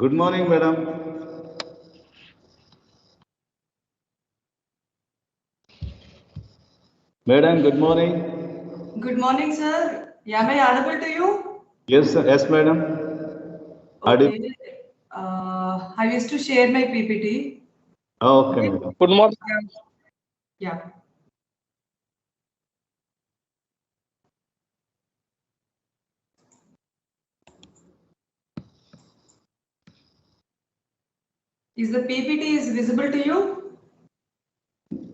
Good morning, madam. Madam, good morning. Good morning, sir. Am I audible to you? Yes, sir. Yes, madam. Okay. I wish to share my PPT. Okay, madam. Good morning. Yeah. Is the PPT is visible to you?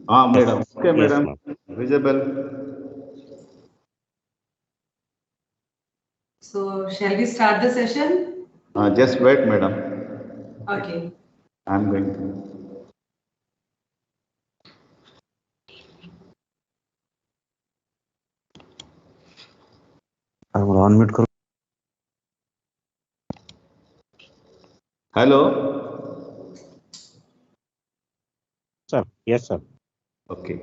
Madam. Okay, Yes, madam. ma'am. Visible. So, shall we start the session? Just wait, madam. Okay. I'm going to. Unmute करो. Hello. Sir, yes, sir. Okay.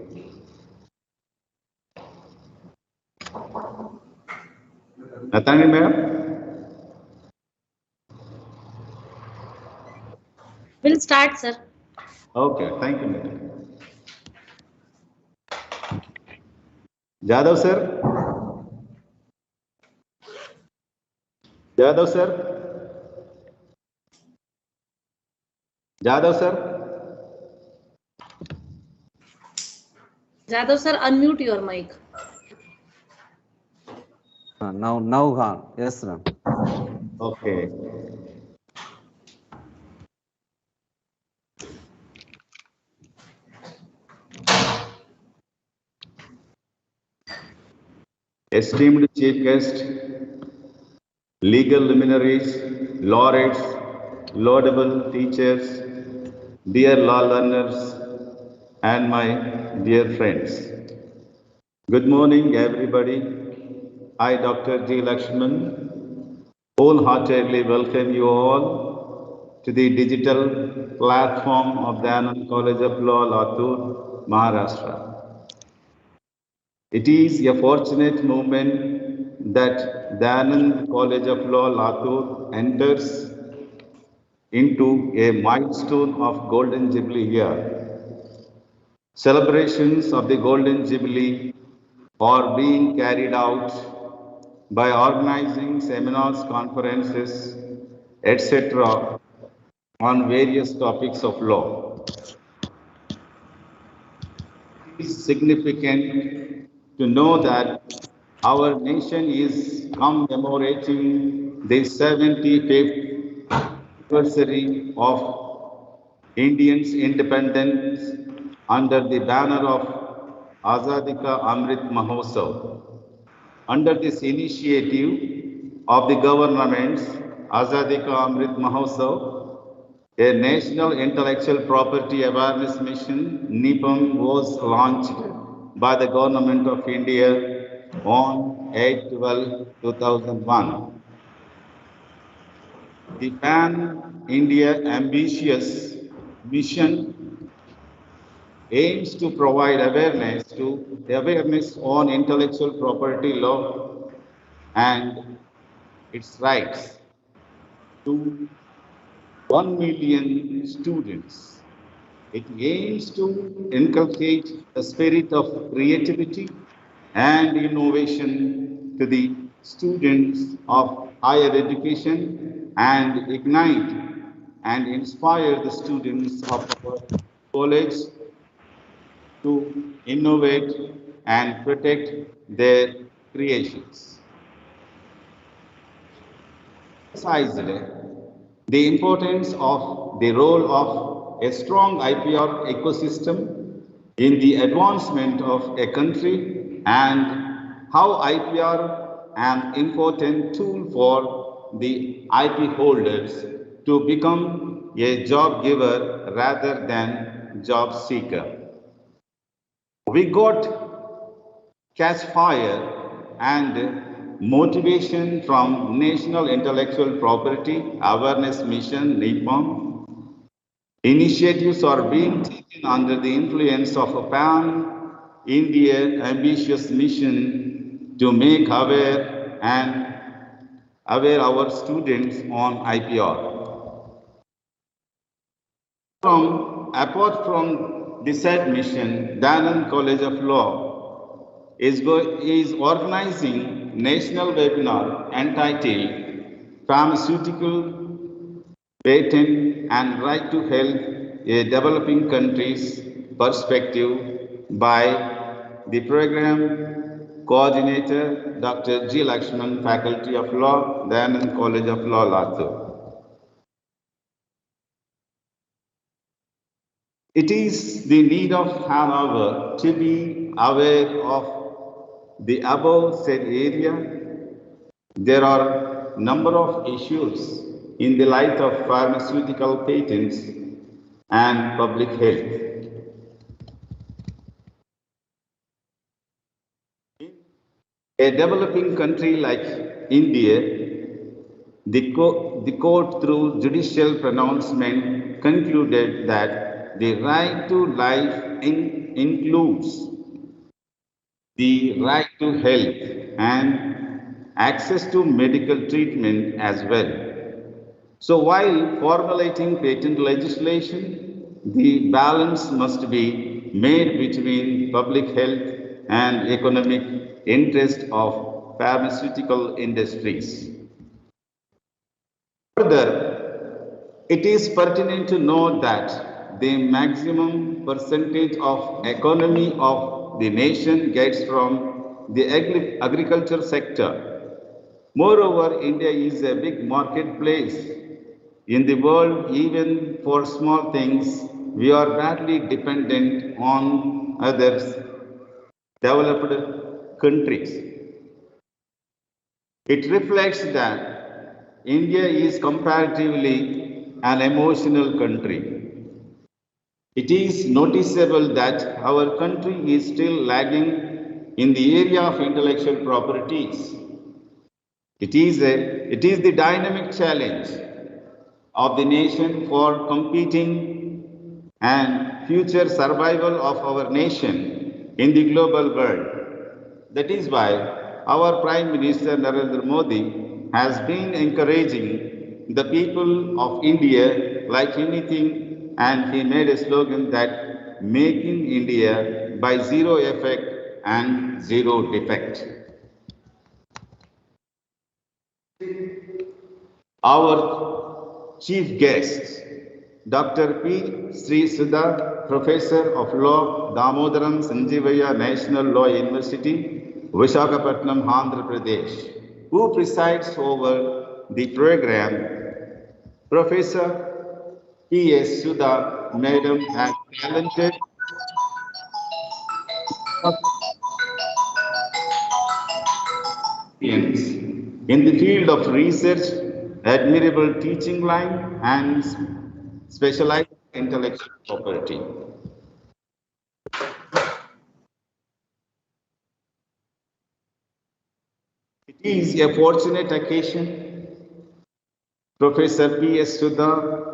Nathani, madam. We'll start, sir. Okay. Thank you, madam. Jadhav, sir. Jadhav, sir. Jadhav, sir. Jadhav, sir, unmute your mic. Now, yes, sir. Okay. Esteemed chief guest, legal luminaries, laureates, laudable teachers, dear law learners, and my dear friends. Good morning, everybody. I, Dr. G. Lakshman, wholeheartedly welcome you all to the digital platform of the Anand College of Law, Latur, Maharashtra. It is a fortunate moment that the Anand College of Law, Latur enters into a milestone of Golden Jubilee year. Celebrations of the Golden Jubilee are being carried out by organizing seminars, conferences, etc. on various topics of law. It is significant to know that our nation is commemorating the 75th anniversary of Indians' independence under the banner of Azadi Ka Amrit Mahotsav. Under this initiative of the government's Azadi Ka Amrit Mahotsav, a national intellectual property awareness mission, NIPAM, was launched by the Government of India on 8/12/2001. The Pan-India ambitious mission aims to provide awareness on intellectual property law and its rights to 1 million students. It aims to inculcate a spirit of creativity and innovation to the students of higher education and ignite and inspire the students of our college to innovate and protect their creations. Emphasized the importance of the role of a strong IPR ecosystem in the advancement of a country and how IPR an important tool for the IP holders to become a job giver rather than job seeker. We got catch fire and motivation from National Intellectual Property Awareness Mission, NIPAM. Initiatives are being taken under the influence of a pan-India ambitious mission to make aware our students on IPR. Apart from this admission, the Anand College of Law is organizing national webinar entitled Pharmaceutical, Patent and Right to Health, a Developing Countries Perspective by the program coordinator, Dr. G. Lakshman, Faculty of Law, the Anand College of Law, Latur. It is the need of, however, to be aware of the above said area. There are number of issues in the light of pharmaceutical patents and public health. A developing country like India, the court through judicial pronouncement concluded that the right to life includes the right to health and access to medical treatment as well. So while formulating patent legislation, the balance must be made between public health and economic interest of pharmaceutical industries. Further, it is pertinent to note that the maximum percentage of economy of the nation gets from the agriculture sector. Moreover, India is a big marketplace in the world. Even for small things, we are badly dependent on others developed countries. It reflects that India is comparatively an emotional country. It is noticeable that our country is still lagging in the area of intellectual properties. It is the dynamic challenge of the nation for competing and future survival of our nation in the global world. That is why our Prime Minister Narendra Modi has been encouraging the people of India like anything, and he made a slogan that making India by zero effect and zero defect. Our chief guest, Dr. P. Sri Sudha, Professor of Law, Damodaram Sanjeevaya National Law University, Visakhapatnam, Andhra Pradesh, who presides over the program. Professor P.S. Sudha, Madam, has talented in the field of research, admirable teaching line, and specialized intellectual property. It is a fortunate occasion. Professor P.S. Sudha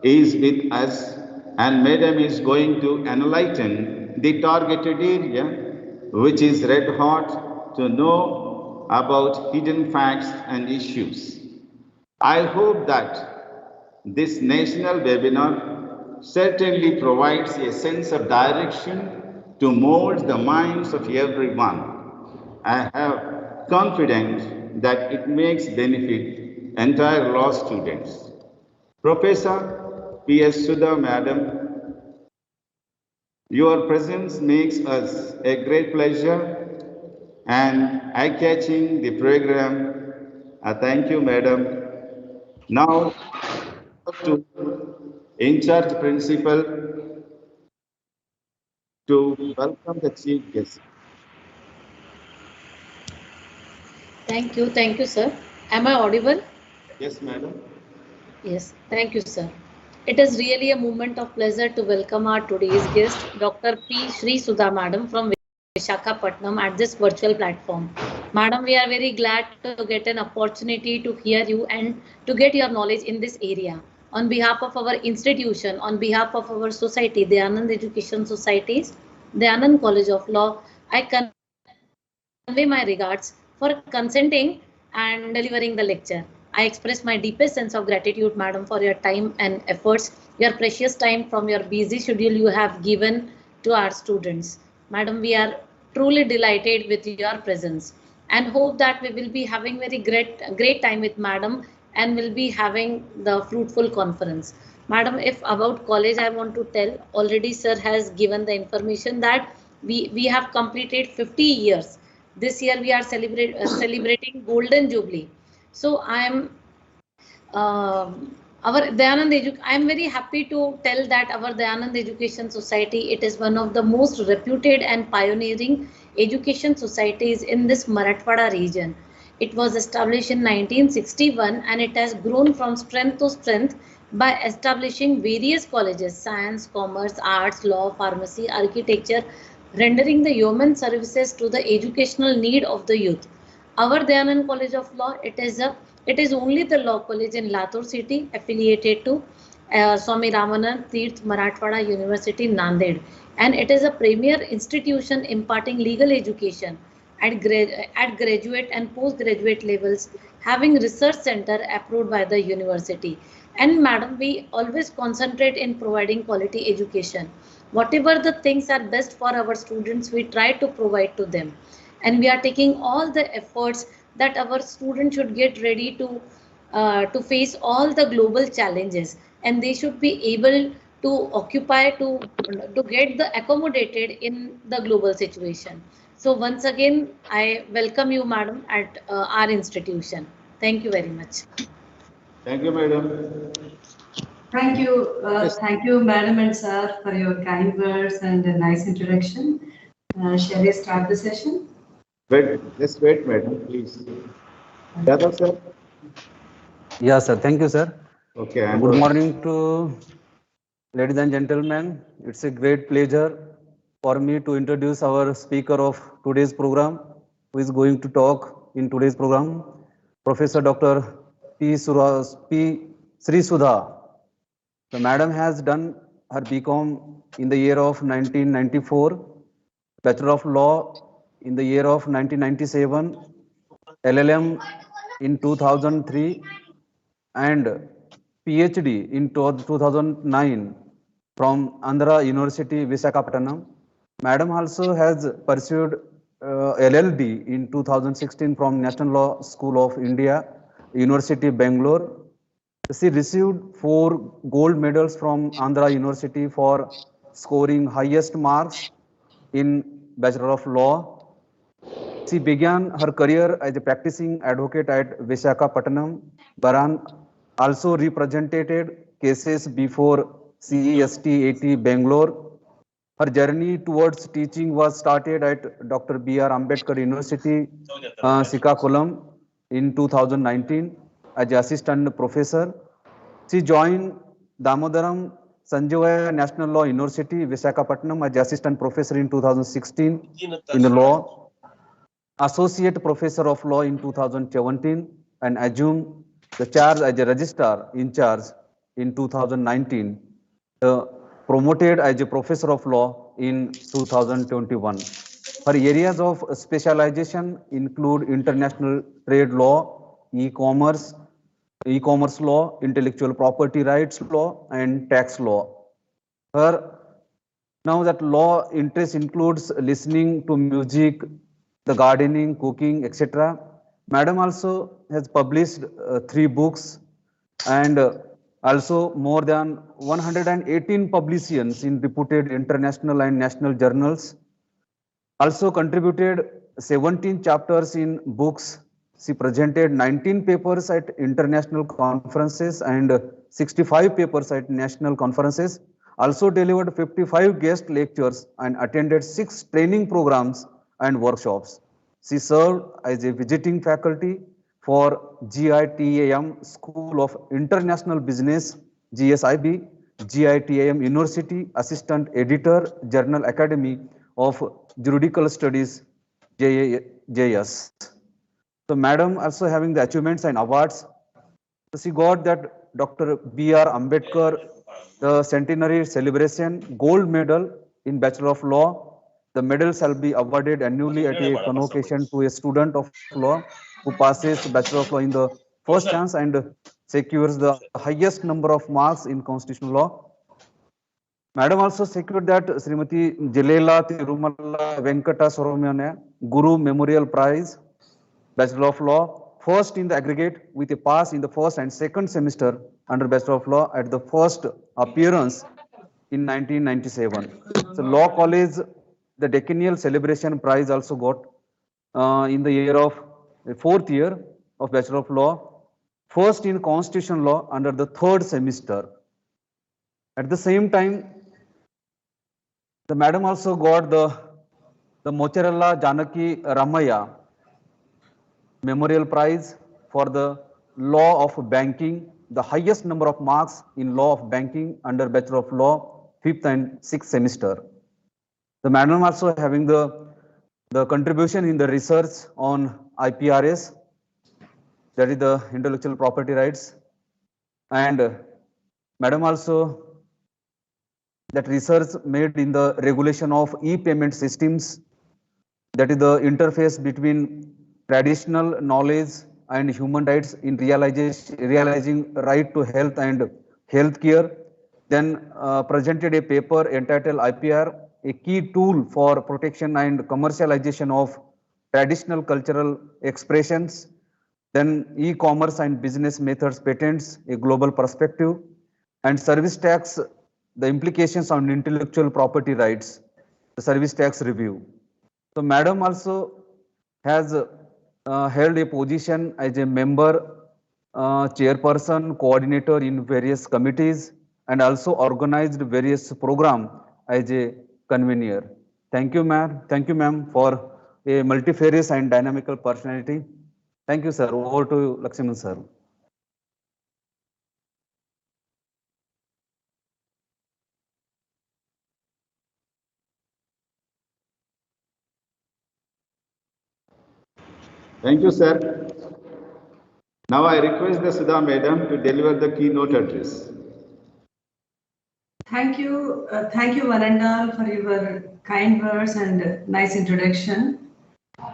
is with us, and Madam is going to enlighten the targeted area, which is red hot to know about hidden facts and issues. I hope that this national webinar certainly provides a sense of direction to mold the minds of everyone. I have confidence that it makes benefit entire law students. Professor P.S. Sudha, Madam, your presence makes us a great pleasure and eye-catching the program. Thank you, Madam. Now, to in-charge principal to welcome the chief guest. Thank you, sir. Am I audible? Yes, madam. Yes, thank you, sir. It is really a moment of pleasure to welcome our today's guest, Dr. P. Sri Sudha, Madam, from Visakhapatnam at this virtual platform. Madam, we are very glad to get an opportunity to hear you and to get your knowledge in this area. On behalf of our institution, on behalf of our society, the Anand Education Societies, the Anand College of Law, I convey my regards for consenting and delivering the lecture. I express my deepest sense of gratitude, Madam, for your time and efforts. your precious time from your busy schedule you have given to our students. Madam, we are truly delighted with your presence and hope that we will be having very great time with Madam and will be having the fruitful conference. Madam, if about college I want to tell, already sir has given the information that we have completed 50 years. This year we are celebrating Golden Jubilee. So I am our Dayanand I am very happy to tell that our Dayanand Education Society, it is one of the most reputed and pioneering education societies in this Marathwada region. It was established in 1961 and it has grown from strength to strength by establishing various colleges, science, commerce, arts, law, pharmacy, architecture, rendering the human services to the educational need of the youth. Our Dayanand College of Law, it is only the law college in Latur city affiliated to Swami Ramanand Tirth Marathwada University, Nanded, and it is a premier institution imparting legal education at graduate and postgraduate levels, having research center approved by the university. And madam, we always concentrate in providing quality education. Whatever the things are best for our students, we try to provide to them, and we are taking all the efforts that our students should get ready to face all the global challenges, and they should be able to occupy to get the accommodated in the global situation. So once again I welcome you madam at our institution. Thank you very much. Thank you, madam. Thank you, madam and sir, for your kind words and a nice introduction. Shall we start the session? Just wait, madam, please. Yadav, sir? Yes, sir. Thank you, sir. Okay. Good morning to ladies and gentlemen. It's a great pleasure for me to introduce our speaker of today's program, who is going to talk in today's program, Professor Dr. P. Sri Sudha. The madam has done her BCom in the year of 1994, Bachelor of Law in the year of 1997, LLM in 2003, and PhD in 2009 from Andhra University, Visakhapatnam. Madam also has pursued LLD in 2016 from National Law School of India, University Bangalore. She received 4 gold medals from Andhra University for scoring highest marks in Bachelor of Law. She began her career as a practicing advocate at Visakhapatnam, Baran, also represented cases before CEST 80 Bangalore. Her journey towards teaching was started at Dr. B.R. Ambedkar University, Srikakulam in 2019 as assistant professor. She joined Damodaram Sanjivaya National Law University, Visakhapatnam as assistant professor in 2016 in the law, associate professor of law in 2017, and assumed the charge as a registrar in charge in 2019, promoted as a professor of law in 2021. Her areas of specialization include international trade law, e-commerce law, intellectual property rights law, and tax law. Now that law interest includes listening to music, the gardening, cooking, etc. Madam also has published 3 books and also more than 118 publications in reputed international and national journals. Also contributed 17 chapters in books. She presented 19 papers at international conferences and 65 papers at national conferences. Also delivered 55 guest lectures and attended 6 training programs and workshops. She served as a visiting faculty for GITAM School of International Business, GSIB, GITAM University, Assistant Editor, Journal Academy of Juridical Studies, JS. So, Madam also having the achievements and awards. So she got that Dr. B.R. Ambedkar, the centenary celebration gold medal in Bachelor of Law. The medal shall be awarded annually at a convocation to a student of law who passes Bachelor of Law in the first chance and secures the highest number of marks in constitutional law. Madam also secured that Srimati Jelela Tirumala Venkata Soramyana Guru Memorial Prize, Bachelor of Law, first in the aggregate with a pass in the first and second semester under Bachelor of Law at the first appearance in 1997. So Law College, the decennial celebration prize also got in the year of fourth year of Bachelor of Law, first in Constitutional Law under the third semester. At the same time, the madam also got the Mocherella Janaki Ramaya Memorial Prize for the Law of Banking, the highest number of marks in Law of Banking under Bachelor of Law, 5th and 6th semester. The madam also having the contribution in the research on IPRS, that is the intellectual property rights, and madam also that research made in the regulation of e-payment systems, that is the interface between traditional knowledge and human rights in realizing right to health and healthcare. Then presented a paper entitled IPR, a key tool for protection and commercialization of traditional cultural expressions. Then e-commerce and business methods patents, a global perspective, and service tax, the implications on intellectual property rights, the service tax review. So madam also has held a position as a member, chairperson, coordinator in various committees, and also organized various programs as a convener. Thank you, ma'am. Thank you, ma'am, for a multifarious and dynamical personality. Thank you, sir. Over to Lakshman, sir. Thank you, sir. Now I request the Sudha Madam to deliver the keynote address. Thank you, Anand, for your kind words and nice introduction.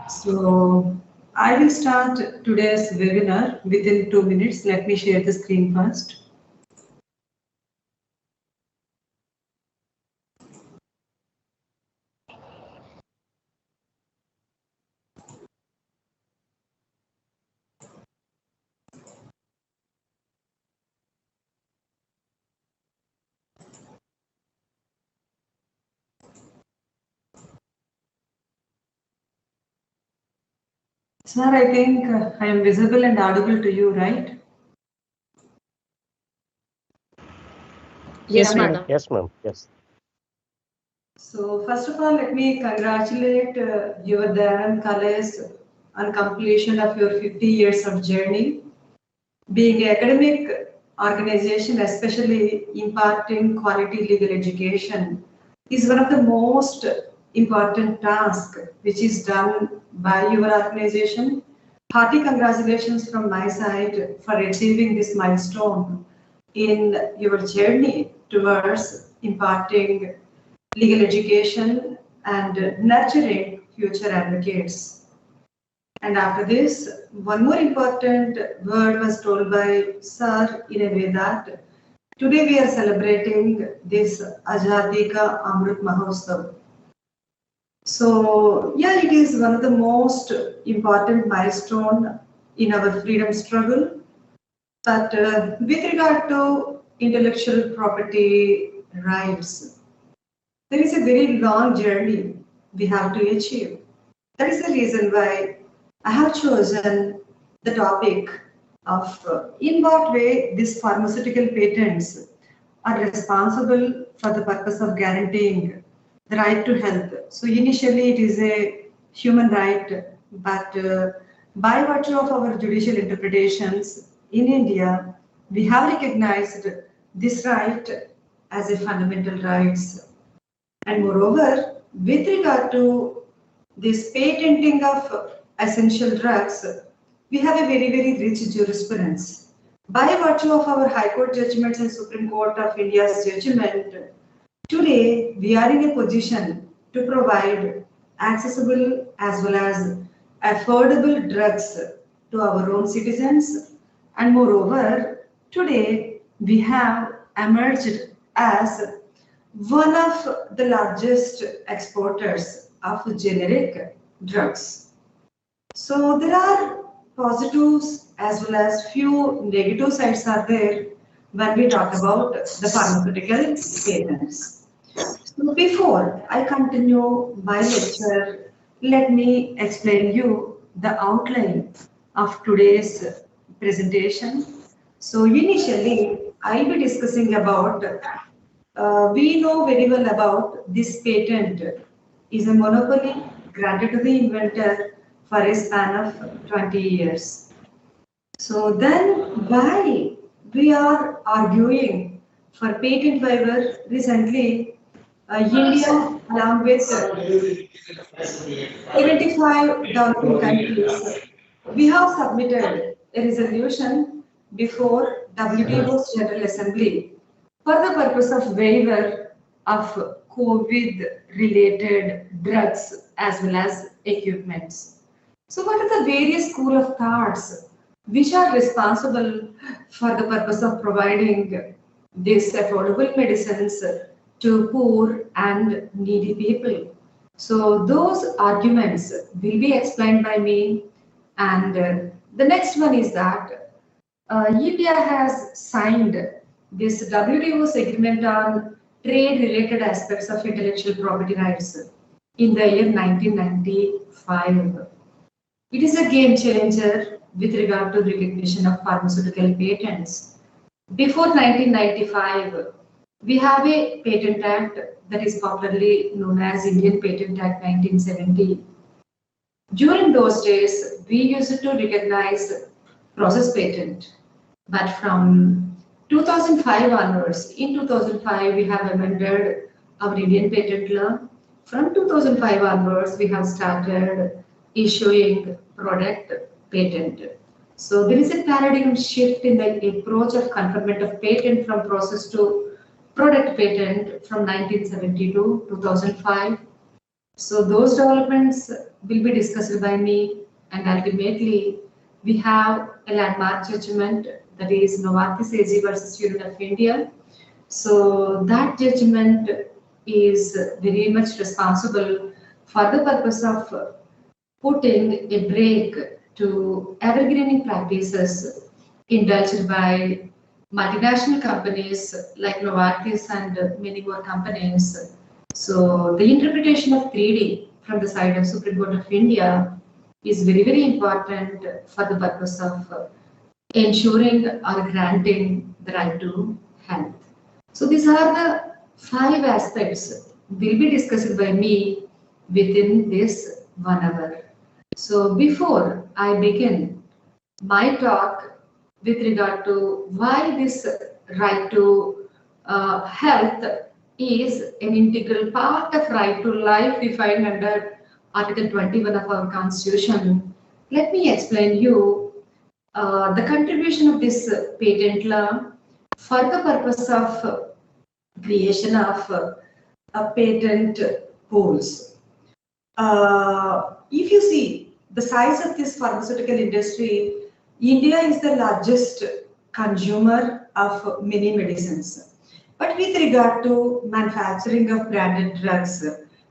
So I will start today's webinar within 2 minutes. Let me share the screen first. Sir, I think I am visible and audible to you, right? Yes, Yeah, madam. Yes, ma'am. Yes. So first of all, let me congratulate your Dayanand College on completion of your 50 years of journey. Being an academic organization, especially imparting quality legal education, is one of the most important tasks which is done by your organization. Hearty congratulations from my side for achieving this milestone in your journey towards imparting legal education and nurturing future advocates. And after this, one more important word was told by Sir in a way that today we are celebrating this Azadi Ka Amrit Mahotsav. So yeah, it is one of the most important milestone in our freedom struggle. But with regard to intellectual property rights, there is a very long journey we have to achieve. That is the reason why I have chosen the topic of in what way these pharmaceutical patents are responsible for the purpose of guaranteeing the right to health. So initially it is a human right, but by virtue of our judicial interpretations in India, we have recognized this right as a fundamental rights. And moreover, with regard to this patenting of essential drugs, we have a very, very rich jurisprudence. By virtue of our High Court judgments and Supreme Court of India's judgment, today we are in a position to provide accessible as well as affordable drugs to our own citizens. And moreover, today we have emerged as one of the largest exporters of generic drugs. So there are positives as well as few negative sides are there when we talk about the pharmaceutical patents. So before I continue my lecture, let me explain you the outline of today's presentation. So initially, I'll be discussing about, we know very well about this patent is a monopoly granted to the inventor for a span of 20 years. So then why we are arguing for patent waiver recently, India along with 75 developing countries, we have submitted a resolution before WTO's General Assembly for the purpose of waiver of COVID-related drugs as well as equipments. So what are the various school of thoughts which are responsible for the purpose of providing these affordable medicines to poor and needy people? So those arguments will be explained by me, and the next one is that India has signed this WTO's agreement on trade-related aspects of intellectual property rights in the year 1995. It is a game changer with regard to recognition of pharmaceutical patents. Before 1995, we have a patent act that is popularly known as Indian Patent Act 1970. During those days, we used to recognize process patent, but from 2005 onwards, in 2005 we have amended our Indian patent law. From 2005 onwards, we have started issuing product patent. So there is a paradigm shift in the approach of conferment of patent from process to product patent from 1970 to 2005. So those developments will be discussed by me, and ultimately we have a landmark judgment, that is Novartis AG versus Union of India. So that judgment is very much responsible for the purpose of putting a break to evergreening practices indulged by multinational companies like Novartis and many more companies. So the interpretation of 3D from the side of Supreme Court of India is very, very important for the purpose of ensuring or granting the right to health. So these are the 5 aspects will be discussed by me within this 1 hour. So before I begin my talk with regard to why this right to health is an integral part of right to life defined under Article 21 of our Constitution, let me explain you the contribution of this patent law for the purpose of creation of a patent pools. If you see the size of this pharmaceutical industry, India is the largest consumer of many medicines. But with regard to manufacturing of branded drugs,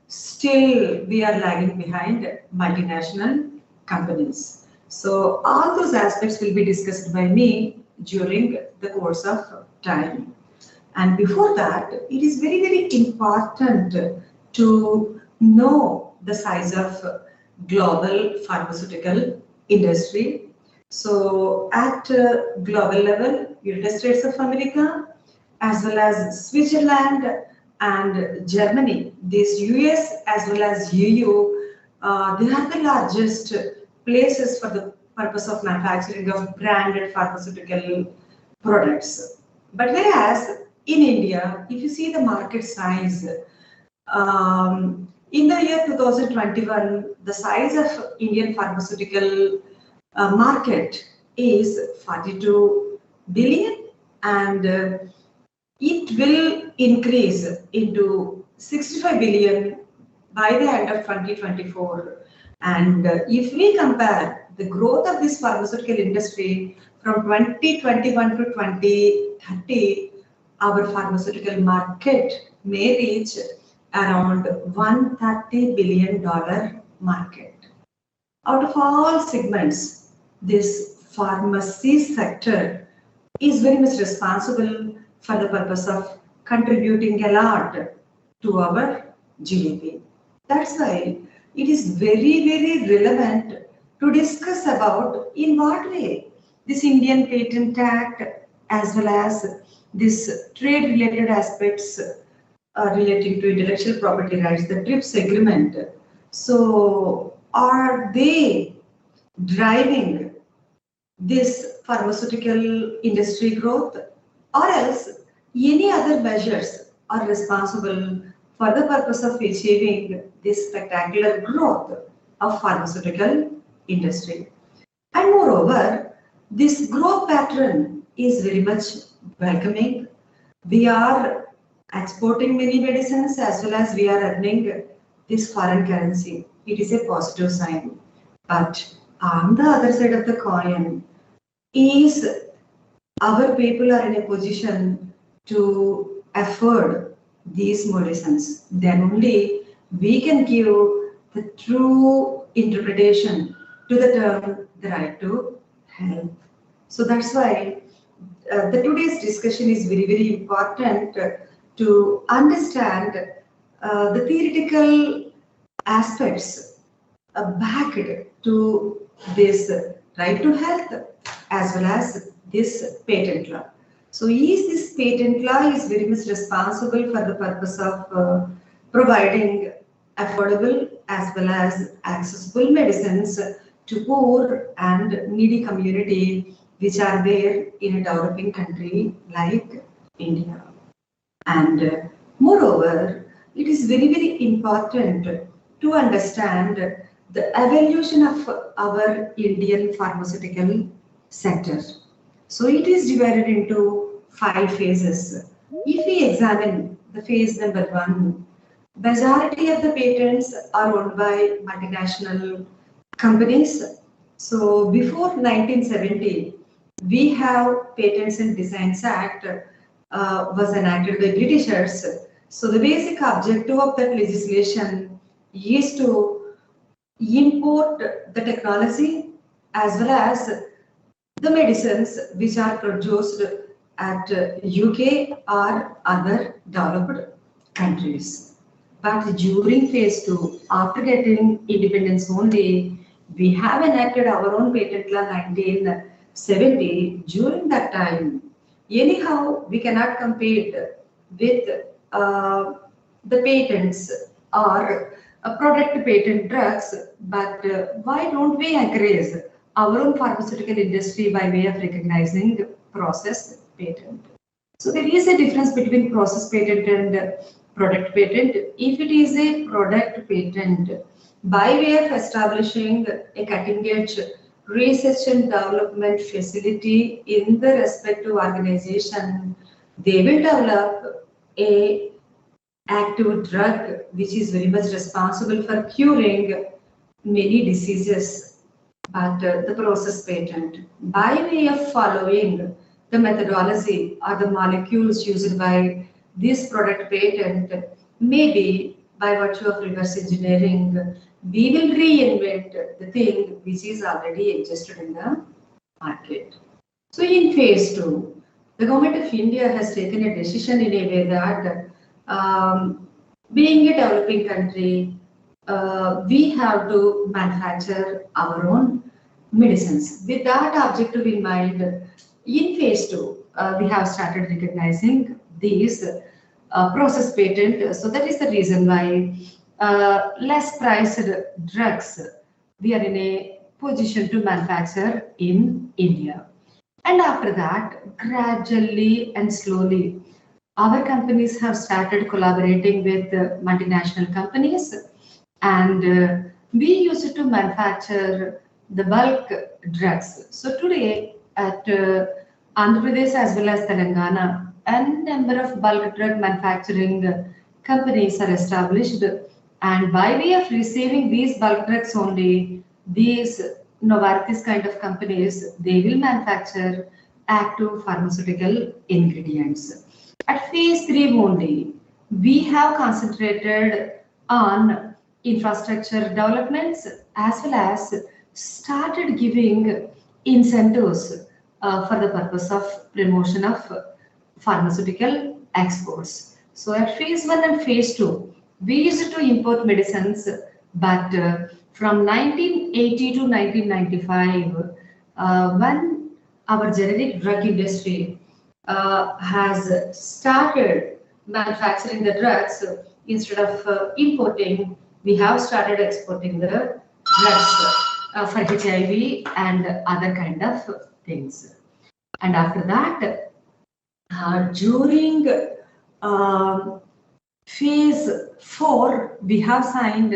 still we are lagging behind multinational companies. So all those aspects will be discussed by me during the course of time. And before that, it is very, very important to know the size of global pharmaceutical industry. So at global level, United States of America, as well as Switzerland and Germany, this US as well as EU, they are the largest places for the purpose of manufacturing of branded pharmaceutical products. But whereas in India, if you see the market size, in the year 2021, the size of Indian pharmaceutical market is 42 billion, and it will increase into 65 billion by the end of 2024. And if we compare the growth of this pharmaceutical industry from 2021 to 2030, our pharmaceutical market may reach around $130 billion market. Out of all segments, this pharmacy sector is very much responsible for the purpose of contributing a lot to our GDP. That's why it is very, very relevant to discuss about in what way this Indian Patent Act as well as this trade related aspects relating to intellectual property rights, the TRIPS agreement. So are they driving this pharmaceutical industry growth, or else any other measures are responsible for the purpose of achieving this spectacular growth of pharmaceutical industry? And moreover, this growth pattern is very much welcoming. We are exporting many medicines as well as we are earning this foreign currency. It is a positive sign. But on the other side of the coin, is our people are in a position to afford these medicines, then only we can give the true interpretation to the term the right to health. So that's why the today's discussion is very, very important to understand the theoretical aspects backed to this right to health as well as this patent law. So is this patent law is very much responsible for the purpose of providing affordable as well as accessible medicines to poor and needy community which are there in a developing country like India. And moreover, it is very, very important to understand the evolution of our Indian pharmaceutical sector. So it is divided into 5 phases. If we examine the phase number 1, majority of the patents are owned by multinational companies. So before 1970, we have Patents and Designs Act was enacted by Britishers. So the basic objective of that legislation is to import the technology as well as the medicines which are produced at UK or other developed countries. But during phase 2, after getting independence only, we have enacted our own patent law 1970. During that time, anyhow, we cannot compete with the patents or product patent drugs, but why don't we encourage our own pharmaceutical industry by way of recognizing process patent? So there is a difference between process patent and product patent. If it is a product patent, by way of establishing a cutting-edge research and development facility in the respective organization, they will develop a active drug which is very much responsible for curing many diseases. But the process patent, by way of following the methodology or the molecules used by this product patent, maybe by virtue of reverse engineering, we will reinvent the thing which is already existed in the market. So in phase 2, the government of India has taken a decision in a way that being a developing country, we have to manufacture our own medicines. With that objective in mind, in phase 2, we have started recognizing these process patent. So that is the reason why less priced drugs we are in a position to manufacture in India. And after that, gradually and slowly, our companies have started collaborating with multinational companies, and we used to manufacture the bulk drugs. So today at Andhra Pradesh as well as Telangana, a number of bulk drug manufacturing companies are established, and by way of receiving these bulk drugs only, these Novartis kind of companies, they will manufacture active pharmaceutical ingredients. At phase 3 only, we have concentrated on infrastructure developments as well as started giving incentives for the purpose of promotion of pharmaceutical exports. So at phase 1 and phase 2, we used to import medicines, but from 1980 to 1995, when our generic drug industry has started manufacturing the drugs, instead of importing, we have started exporting the drugs for HIV and other kind of things. And after that, during phase 4, we have signed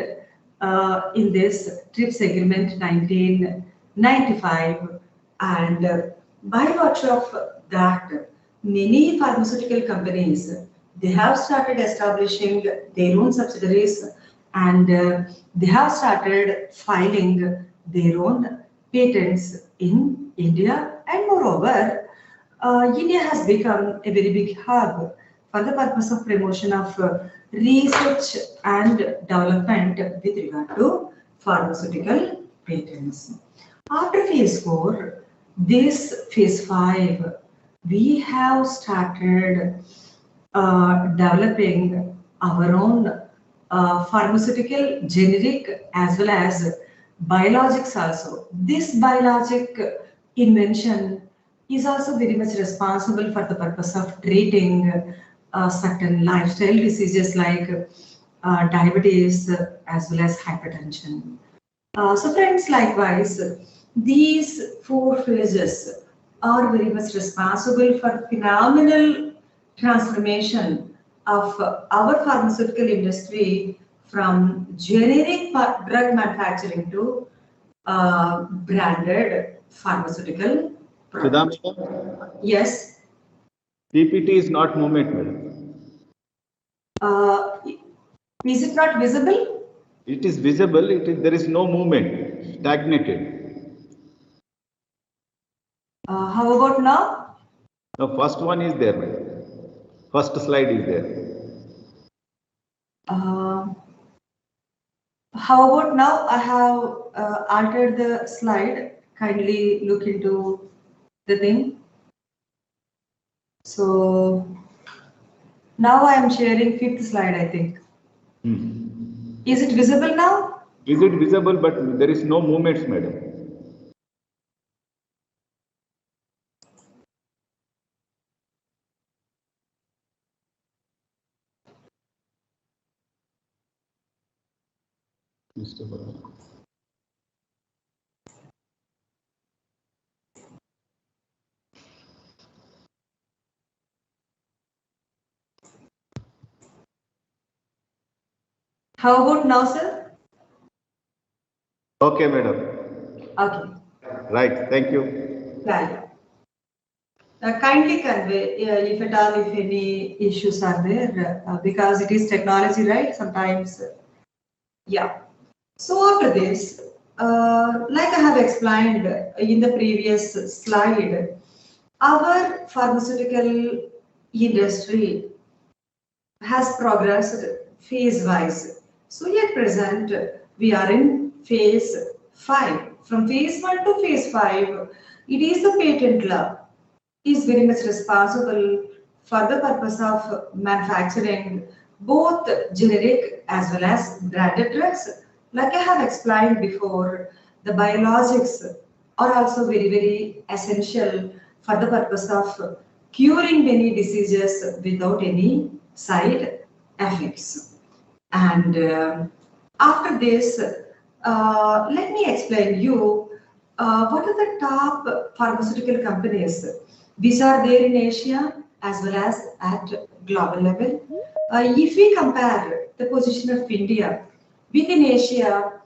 in this TRIPS agreement 1995, and by virtue of that, many pharmaceutical companies, they have started establishing their own subsidiaries, and they have started filing their own patents in India. And moreover, India has become a very big hub for the purpose of promotion of research and development with regard to pharmaceutical patents. After phase 4, this phase 5, we have started developing our own pharmaceutical generic as well as biologics also. This biologic invention is also very much responsible for the purpose of treating certain lifestyle diseases like diabetes as well as hypertension. So friends, likewise, these 4 phases are very much responsible for phenomenal transformation of our pharmaceutical industry from generic drug manufacturing to branded pharmaceutical products. Yes. PPT is not movement, madam. Is it not visible? It is visible. There is no movement. Stagnated. How about now? The first one is there, madam. First slide is there. How about now? I have altered the slide. Kindly look into the thing. So now I am sharing 5th slide, I think. Is it visible now? Is it visible? But there is no movements, madam. Mr. Bharat. How about now, sir? Okay, madam. Okay. Right. Thank you. Yeah. Kindly convey if at all, if any issues are there, because it is technology, right? Sometimes, yeah. So after this, like I have explained in the previous slide, our pharmaceutical industry has progressed phase-wise. So at present, we are in phase 5. From phase 1 to phase 5, it is the patent law is very much responsible for the purpose of manufacturing both generic as well as branded drugs. Like I have explained before, the biologics are also very, very essential for the purpose of curing many diseases without any side effects. And after this, let me explain you what are the top pharmaceutical companies which are there in Asia as well as at global level. If we compare the position of India within Asia,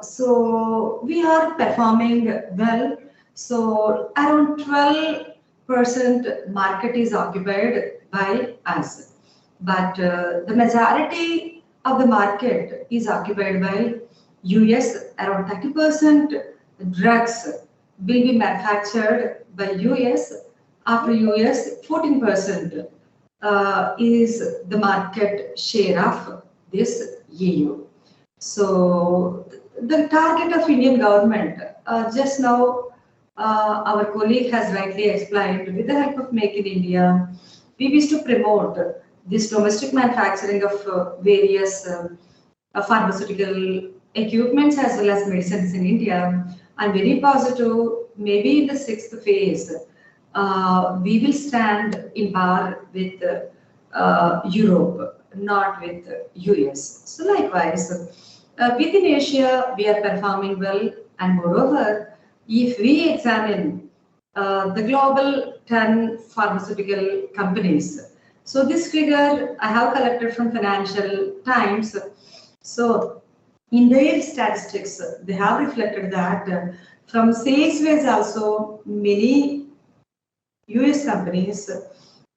so we are performing well. So around 12% market is occupied by us. But the majority of the market is occupied by US. Around 30% drugs will be manufactured by US, After US, 14% is the market share of this EU. So the target of Indian government, just now our colleague has rightly explained, with the help of Make in India, we wish to promote this domestic manufacturing of various pharmaceutical equipments as well as medicines in India. I'm very positive, maybe in the 6th phase, we will stand in par with Europe, not with US. So likewise, within Asia, we are performing well, and moreover, if we examine the global 10 pharmaceutical companies, so this figure I have collected from Financial Times. So in their statistics, they have reflected that from sales wise also many US companies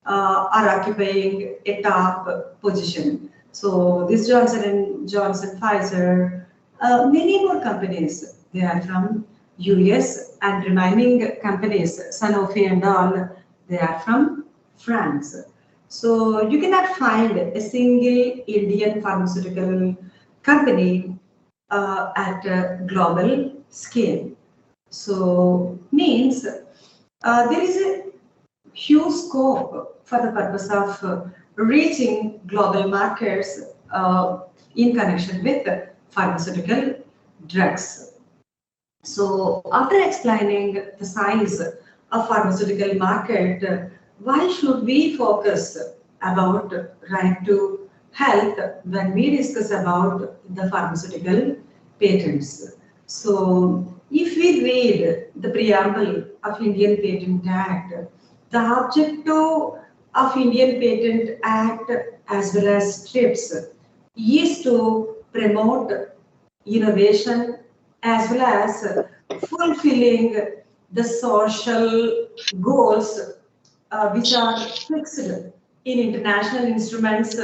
are occupying a top position. So this Johnson & Johnson, Pfizer, many more companies, they are from US, and remaining companies, Sanofi and all, they are from France. So you cannot find a single Indian pharmaceutical company at a global scale. So means there is a huge scope for the purpose of reaching global markets in connection with pharmaceutical drugs. So after explaining the size of pharmaceutical market, why should we focus about right to health when we discuss about the pharmaceutical patents? So if we read the preamble of Indian Patent Act, the objective of Indian Patent Act as well as TRIPS is to promote innovation as well as fulfilling the social goals which are fixed in international instruments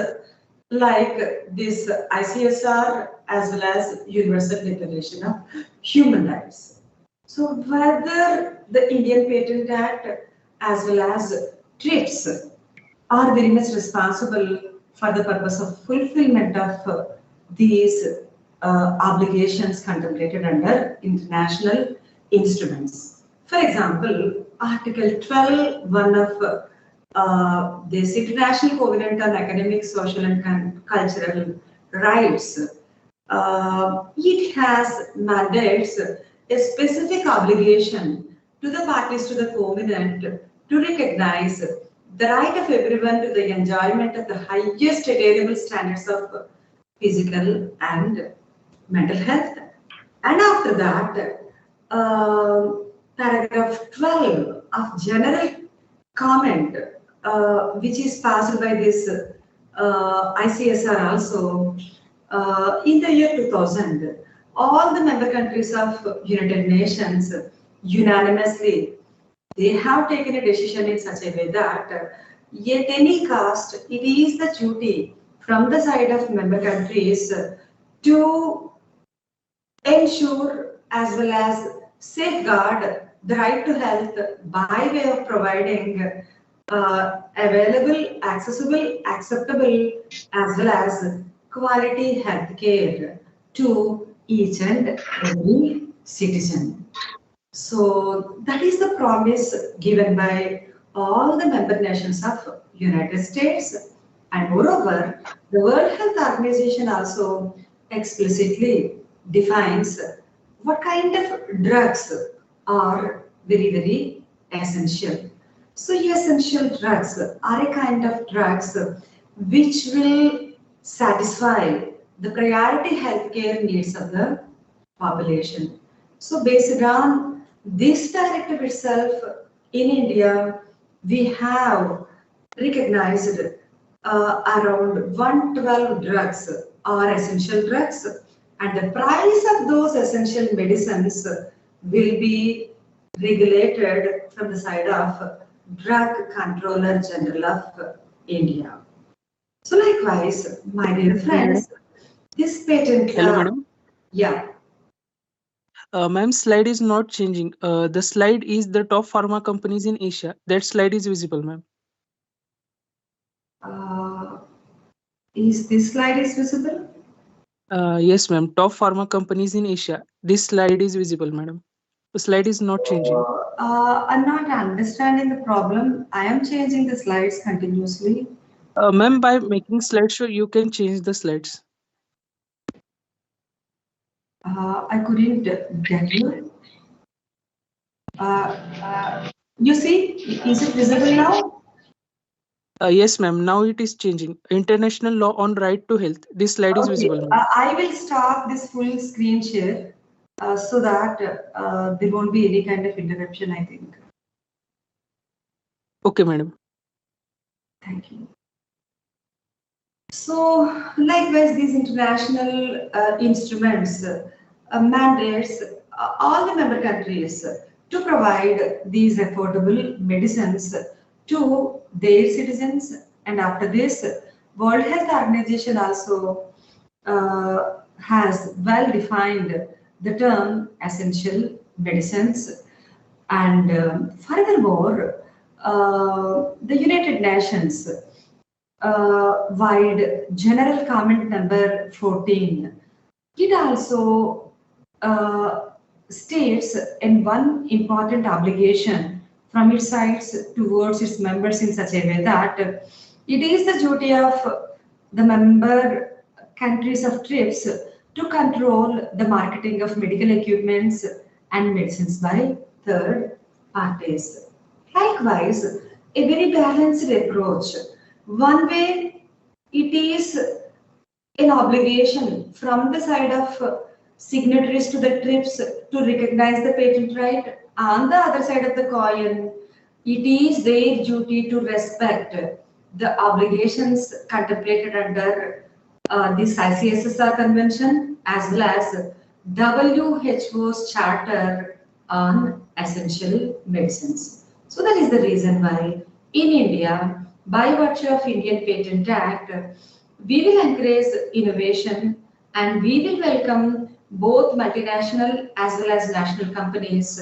like this ICSR as well as Universal Declaration of Human Rights. So whether the Indian Patent Act as well as TRIPS are very much responsible for the purpose of fulfillment of these obligations contemplated under international instruments. For example, Article 12, one of this International Covenant on Academic, Social and Cultural Rights, it has mandates a specific obligation to the parties to the covenant to recognize the right of everyone to the enjoyment of the highest attainable standards of physical and mental health. And after that, paragraph 12 of general comment, which is passed by this ICSR also, in the year 2000, all the member countries of United Nations unanimously, they have taken a decision in such a way that at any cost, it is the duty from the side of member countries to ensure as well as safeguard the right to health by way of providing available, accessible, acceptable as well as quality health care to each and every citizen. So that is the promise given by all the member nations of United States, and moreover, the World Health Organization also explicitly defines what kind of drugs are very, very essential. So essential drugs are a kind of drugs which will satisfy the priority healthcare needs of the population. So based on this directive itself, in India, we have recognized around 112 drugs are essential drugs, and the price of those essential medicines will be regulated from the side of Drug Controller General of India. So likewise, my dear friends, this patent... Hello, madam. Yeah. Ma'am, slide is not changing. The slide is the top pharma companies in Asia. That slide is visible, ma'am. Is this slide is visible? Yes, ma'am. Top pharma companies in Asia. This slide is visible, madam. The slide is not changing. I'm not understanding the problem. I am changing the slides continuously. Ma'am, by making slideshow, you can change the slides. I couldn't get you. You see, is it visible now? Yes, ma'am. Now it is changing. International law on right to health. This slide is Okay, visible, ma'am. I will stop this full screen share so that there won't be any kind of interruption, I think. Okay, madam. Thank you. So, likewise, these international instruments mandates all the member countries to provide these affordable medicines to their citizens. And after this, World Health Organization also has well defined the term essential medicines. And furthermore, the United Nations wide general comment number 14. It also states in one important obligation from its sides towards its members in such a way that it is the duty of the member countries of TRIPS to control the marketing of medical equipments and medicines by third parties. Likewise, a very balanced approach. One way, it is an obligation from the side of signatories to the TRIPS to recognize the patent right. On the other side of the coin, it is their duty to respect the obligations contemplated under this ICSSR convention as well as WHO's charter on essential medicines. So that is the reason why in India, by virtue of Indian Patent Act, we will encourage innovation and we will welcome both multinational as well as national companies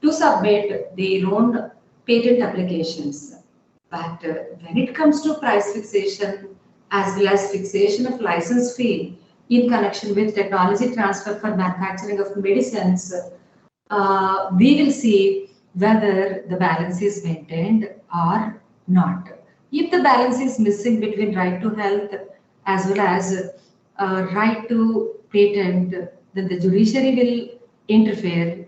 to submit their own patent applications. But when it comes to price fixation as well as fixation of license fee in connection with technology transfer for manufacturing of medicines, we will see whether the balance is maintained or not. If the balance is missing between right to health as well as right to patent, then the judiciary will interfere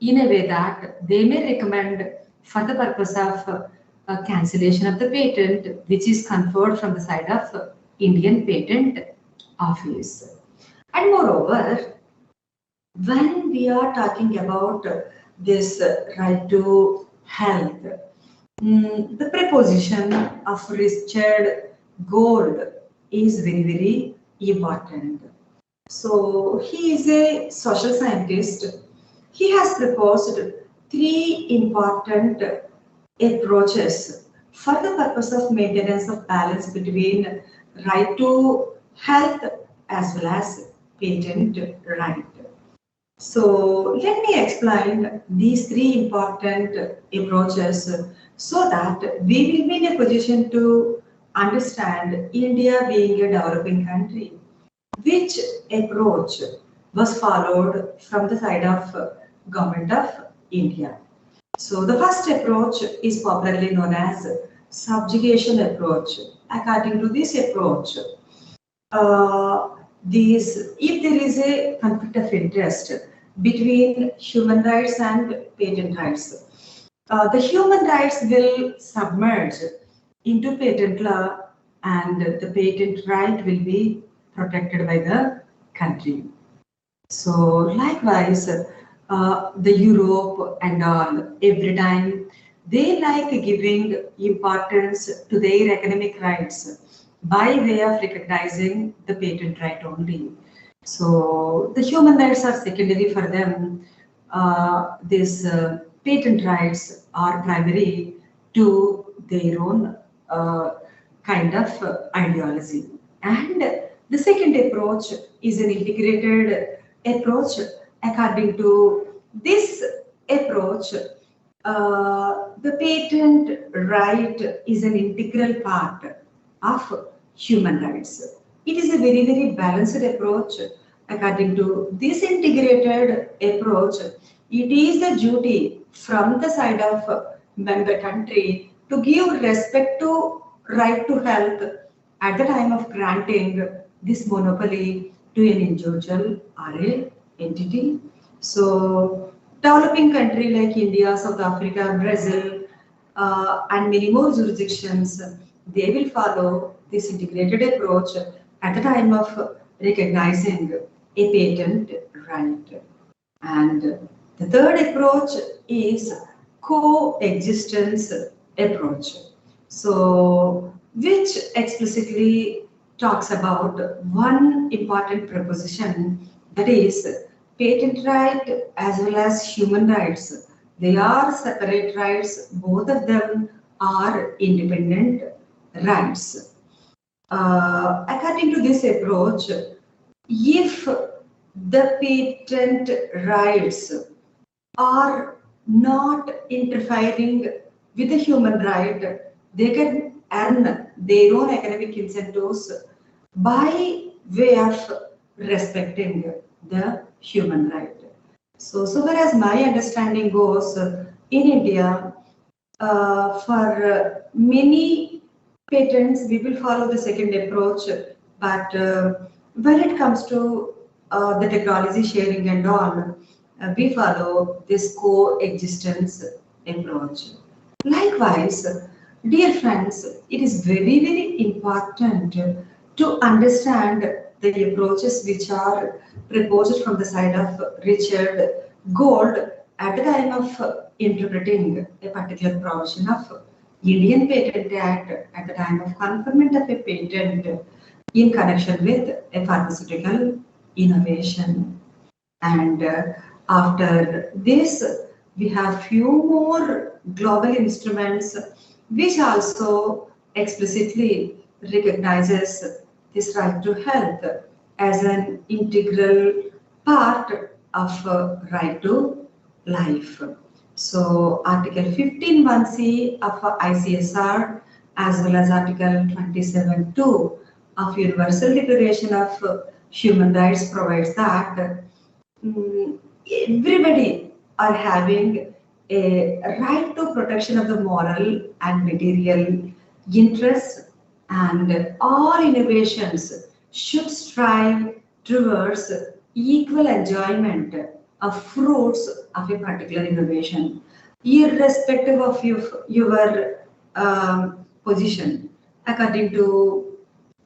in a way that they may recommend for the purpose of cancellation of the patent, which is conferred from the side of Indian Patent Office. And moreover, when we are talking about this right to health, the preposition of Richard Gold is very, very important. So he is a social scientist. He has proposed three important approaches for the purpose of maintenance of balance between right to health as well as patent right. So let me explain these three important approaches so that we will be in a position to understand India being a developing country, which approach was followed from the side of government of India. So the first approach is popularly known as subjugation approach. According to this approach, if there is a conflict of interest between human rights and patent rights, the human rights will submerge into patent law and the patent right will be protected by the country. So likewise, the Europe and all, every time they like giving importance to their economic rights by way of recognizing the patent right only. So the human rights are secondary for them. These patent rights are primary to their own kind of ideology. And the second approach is an integrated approach according to this approach, the patent right is an integral part of human rights. It is a very, very balanced approach. According to this integrated approach, it is the duty from the side of member country to give respect to right to health at the time of granting this monopoly to an individual or an entity. So, developing country like India, South Africa, Brazil, and many more jurisdictions, they will follow this integrated approach at the time of recognizing a patent right. And the third approach is coexistence approach. So, which explicitly talks about one important proposition, that is patent right as well as human rights. They are separate rights, both of them are independent rights. According to this approach, if the patent rights are not interfering with the human right, they can earn their own economic incentives by way of respecting the human right. So far as my understanding goes, in India, for many patents, we will follow the second approach, but when it comes to the technology sharing and all, we follow this coexistence approach. Likewise, dear friends, it is very, very important to understand the approaches which are proposed from the side of Richard Gold at the time of interpreting a particular provision of Indian Patent Act at the time of conferment of a patent in connection with a pharmaceutical innovation. And after this, we have few more global instruments which also explicitly recognizes this right to health as an integral part of right to life. So Article 15(1)(c) of ICSR as well as Article 27(2) of Universal Declaration of Human Rights provides that everybody are having a right to protection of the moral and material interests, and all innovations should strive towards equal enjoyment of fruits of a particular innovation, irrespective of your position. According to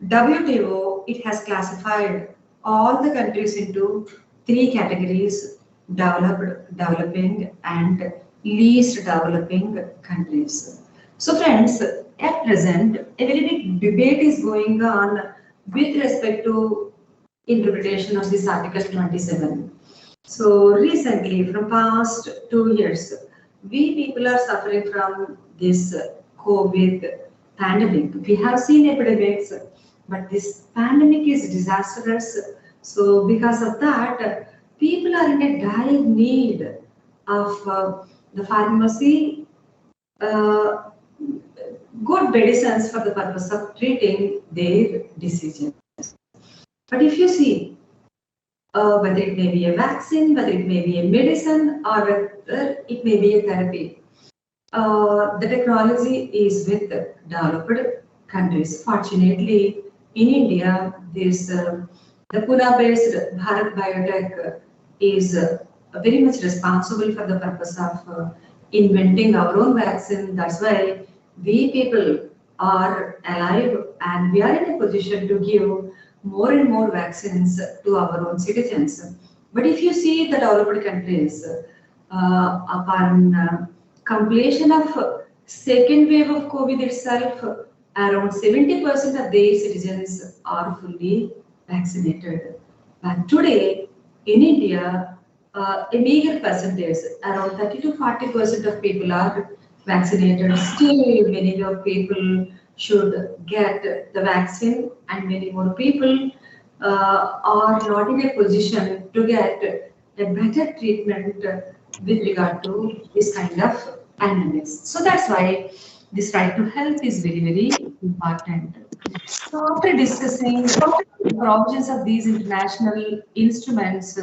WTO, it has classified all the countries into three categories: developed, developing, and least developing countries. So friends, at present, a very big debate is going on with respect to interpretation of this Article 27. So recently, from past 2 years, we people are suffering from this COVID pandemic. We have seen epidemics, but this pandemic is disastrous. So because of that, people are in a dire need of the pharmacy, good medicines for the purpose of treating their diseases. But if you see, whether it may be a vaccine, whether it may be a medicine, or whether it may be a therapy, the technology is with developed countries. Fortunately, in India, the Pune-based Bharat Biotech is very much responsible for the purpose of inventing our own vaccine. That's why we people are alive and we are in a position to give more and more vaccines to our own citizens. But if you see the developed countries, upon completion of second wave of COVID itself, around 70% of their citizens are fully vaccinated. But today, in India, a meager percentage, around 30 to 40% of people are vaccinated. Still, many of people should get the vaccine, and many more people are not in a position to get a better treatment with regard to this kind of illness. So that's why this right to health is very, very important. So after discussing the provisions of these international instruments,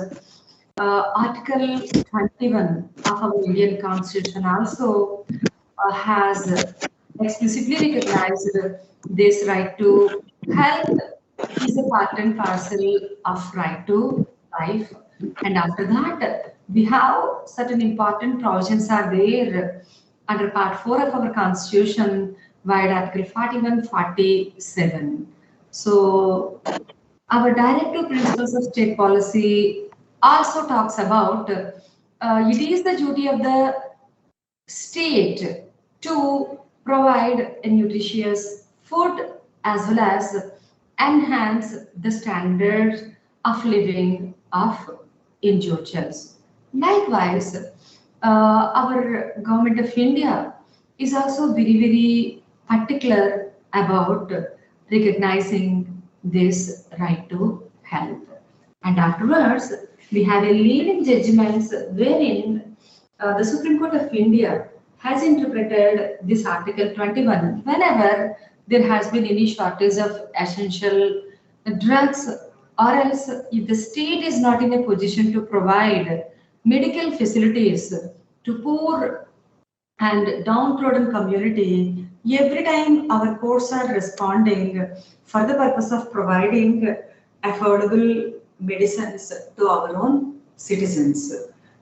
Article 21 of our Indian Constitution also has explicitly recognized this right to health is a part and parcel of right to life. And after that, we have certain important provisions are there under Part 4 of our Constitution via Article 41, 47. So our Directive Principles of State Policy also talks about it is the duty of the state to provide a nutritious food as well as enhance the standards of living of individuals. Likewise, our government of India is also very, very particular about recognizing this right to health. And afterwards, we have a leading judgments wherein the Supreme Court of India has interpreted this Article 21 whenever there has been any shortage of essential drugs, or else if the state is not in a position to provide medical facilities to poor and downtrodden community, every time our courts are responding for the purpose of providing affordable medicines to our own citizens.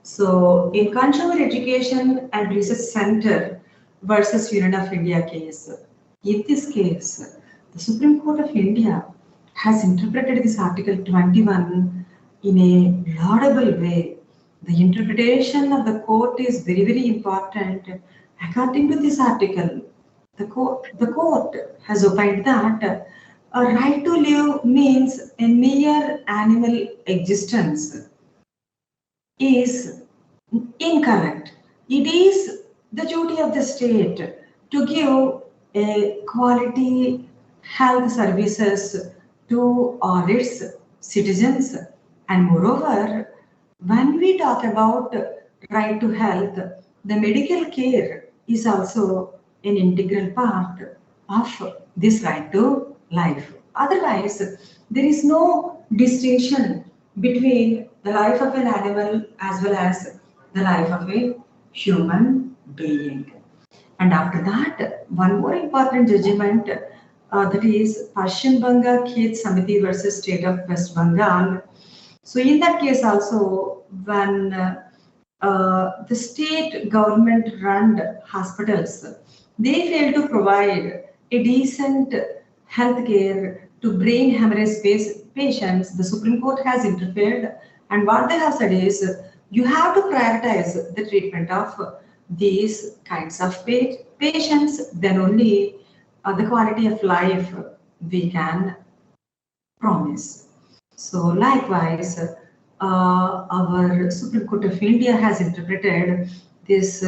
So in Consumer Education and Research Center versus Union of India case, in this case, the Supreme Court of India has interpreted this Article 21 in a laudable way. The interpretation of the court is very, very important. According to this article, the court has opined that a right to live means a mere animal existence is incorrect. It is the duty of the state to give a quality health services to all its citizens. And moreover, when we talk about right to health, the medical care is also an integral part of this right to life. Otherwise, there is no distinction between the life of an animal as well as the life of a human being. And after that, one more important judgment, that is Paschim Banga Khet Samiti versus State of West Bengal. So in that case also, when the state government run hospitals, they fail to provide a decent health care to brain hemorrhage patients, the Supreme Court has interfered, and what they have said is you have to prioritize the treatment of these kinds of patients, then only the quality of life we can promise. So likewise, our Supreme Court of India has interpreted this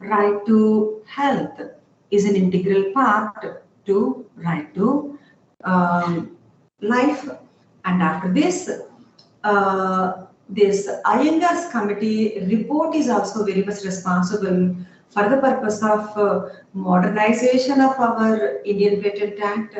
right to health is an integral part to right to life. And after this, this Iyengar's committee report is also very much responsible for the purpose of modernization of our Indian Patent Act.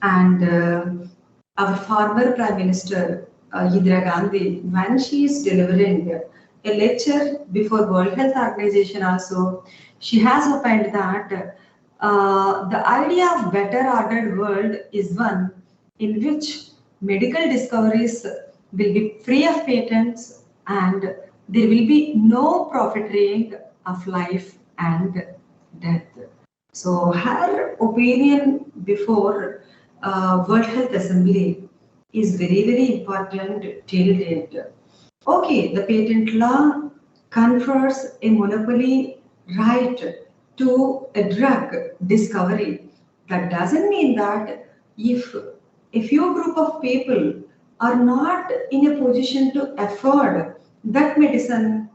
And our former Prime Minister Indira Gandhi, when she is delivering a lecture before World Health Organization also, she has opined that the idea of better ordered world is one in which medical discoveries will be free of patents and there will be no profiteering of life and death. So her opinion before World Health Assembly is very, very important till date. Okay, the patent law confers a monopoly right to a drug discovery. That doesn't mean that if a few group of people are not in a position to afford that medicine,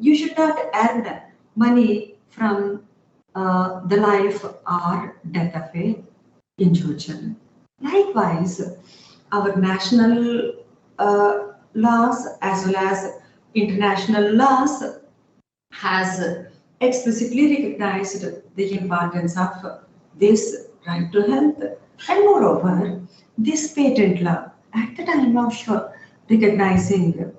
you should not earn money from the life or death of a individual. Likewise, our national laws as well as international laws has explicitly recognized the importance of this right to health. And moreover, this patent law, at the time of recognizing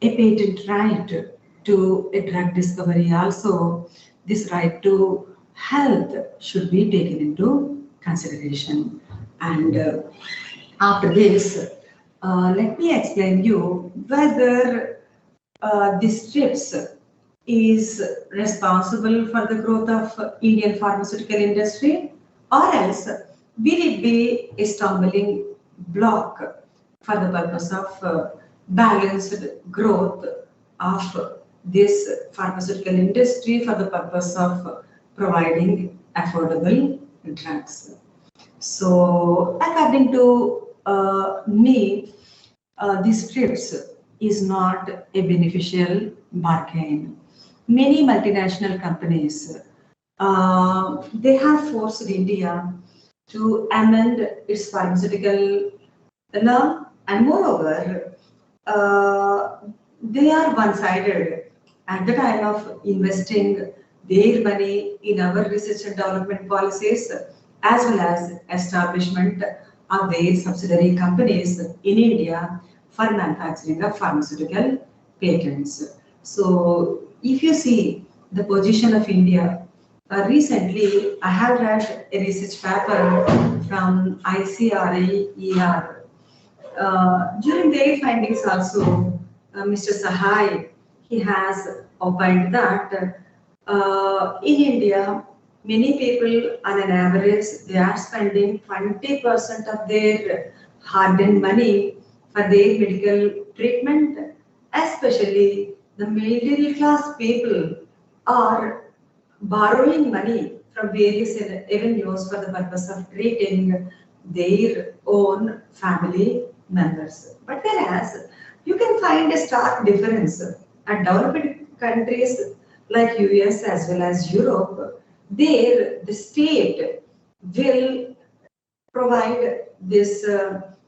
a patent right to a drug discovery, also this right to health should be taken into consideration. And after this, let me explain you whether this TRIPS is responsible for the growth of Indian pharmaceutical industry, or else will it be a stumbling block for the purpose of balanced growth of this pharmaceutical industry for the purpose of providing affordable drugs. So according to me, this TRIPS is not a beneficial bargain. Many multinational companies, they have forced India to amend its pharmaceutical law, and moreover, they are one-sided at the time of investing their money in our research and development policies, as well as establishment of their subsidiary companies in India for manufacturing of pharmaceutical patents. So if you see the position of India, recently I have read a research paper from ICRAER. During their findings also, Mr. Sahai, he has opined that in India, many people on an average, they are spending 20% of their hard-earned money for their medical treatment, especially the middle class people are borrowing money from various avenues for the purpose of treating their own family members. But whereas you can find a stark difference at developed countries like US as well as Europe, there the state will provide this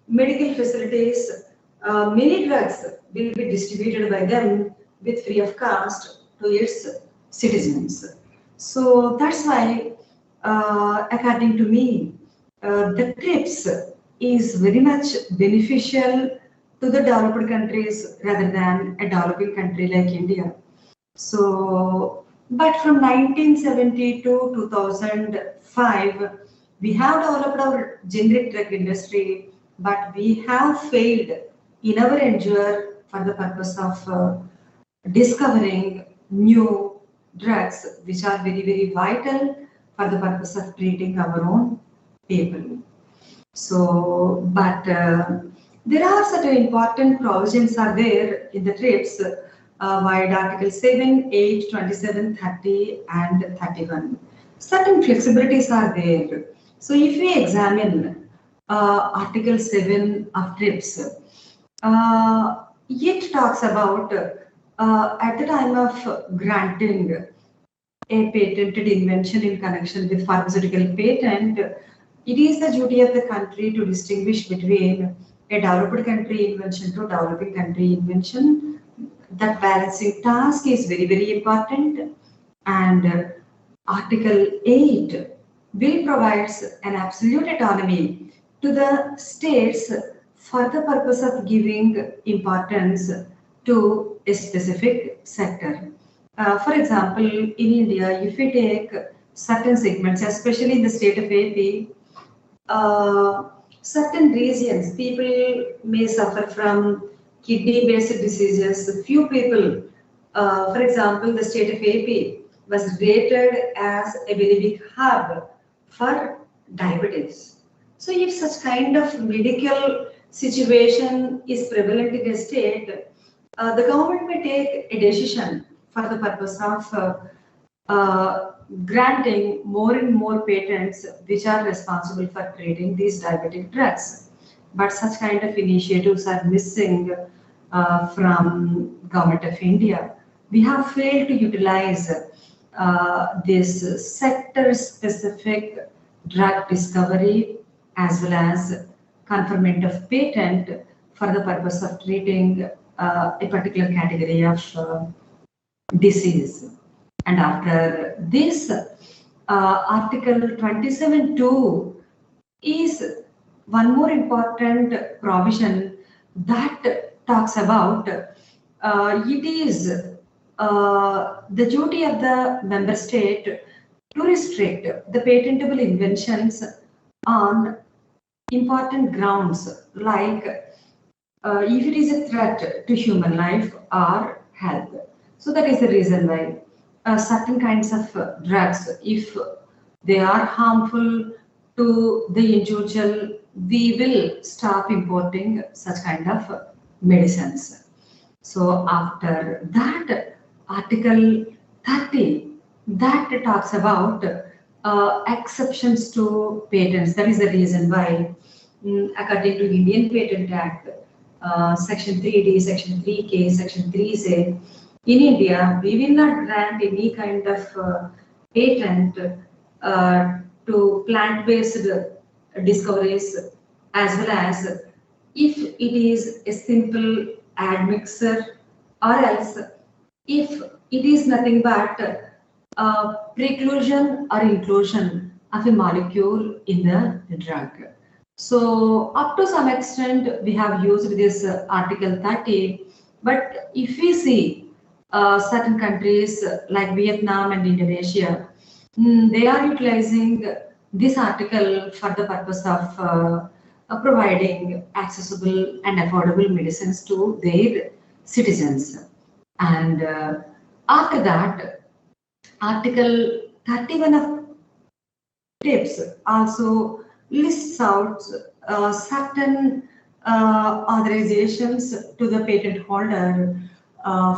medical facilities. Many drugs will be distributed by them with free of cost to its citizens. So that's why, according to me, the TRIPS is very much beneficial to the developed countries rather than a developing country like India. So, but from 1970 to 2005, we have developed our generic drug industry, but we have failed in our endeavor for the purpose of discovering new drugs which are very, very vital for the purpose of treating our own people. So, but there are certain important provisions are there in the TRIPS, via Article 7, 8, 27, 30, and 31. Certain flexibilities are there. So, if we examine Article 7 of TRIPS, it talks about at the time of granting a patented invention in connection with pharmaceutical patent, it is the duty of the country to distinguish between a developed country invention to developing country invention. That balancing task is very, very important. And Article 8 will provide an absolute autonomy to the states for the purpose of giving importance to a specific sector. For example, in India, if we take certain segments, especially in the state of AP, certain regions, people may suffer from kidney-based diseases. Few people, for example, the state of AP was rated as a very big hub for diabetes. So if such kind of medical situation is prevalent in a state, the government may take a decision for the purpose of granting more and more patents which are responsible for treating these diabetic drugs. But such kind of initiatives are missing from Government of India. We have failed to utilize this sector-specific drug discovery as well as conferment of patent for the purpose of treating a particular category of disease. And after this, Article 27(2) is one more important provision that talks about it is the duty of the member state to restrict the patentable inventions on important grounds like if it is a threat to human life or health. So that is the reason why certain kinds of drugs, if they are harmful to the individual, we will stop importing such kind of medicines. So after that, Article 30, that talks about exceptions to patents. That is the reason why, according to Indian Patent Act, Section 3D, Section 3K, Section 3C, in India, we will not grant any kind of patent to plant-based discoveries, as well as if it is a simple admixture, or else if it is nothing but preclusion or inclusion of a molecule in the drug. So up to some extent, we have used this Article 30, but if we see certain countries like Vietnam and Indonesia, they are utilizing this article for the purpose of providing accessible and affordable medicines to their citizens. And after that, Article 31 of TRIPS also lists out certain authorizations to the patent holder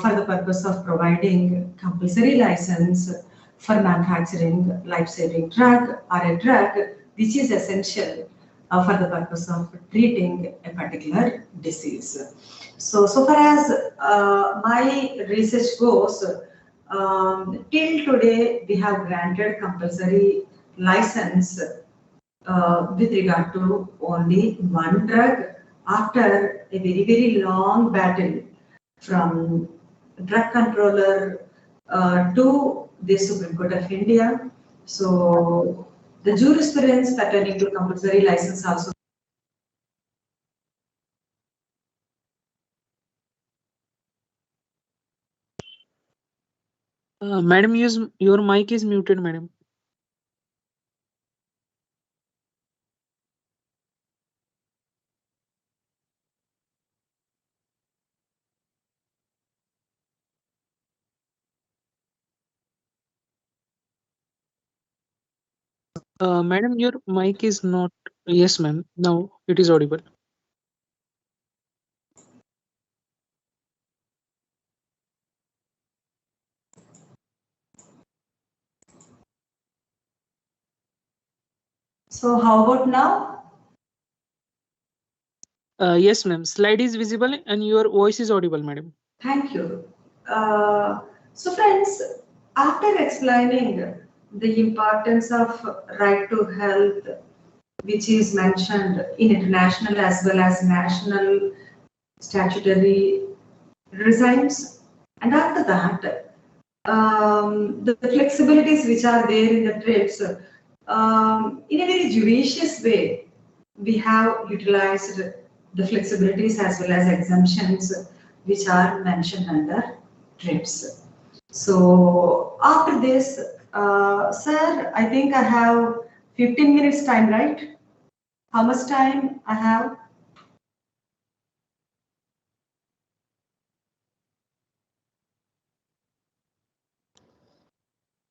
for the purpose of providing compulsory license for manufacturing life-saving drug or a drug which is essential for the purpose of treating a particular disease. So far as my research goes, till today we have granted compulsory license with regard to only one drug after a very long battle from drug controller to the Supreme Court of India. So the jurisprudence pertaining to compulsory license also. Madam, your mic is muted, madam. Madam, your mic is not. Yes, ma'am. Now it is audible. So how about now? Yes, ma'am. Slide is visible and your voice is audible, madam. Thank you. So friends, after explaining the importance of right to health, which is mentioned in international as well as national statutory regimes, and after that, the flexibilities which are there in the TRIPS, in a very judicious way, we have utilized the flexibilities as well as exemptions which are mentioned under TRIPS. So after this, sir, I think I have 15 minutes time, right? How much time I have?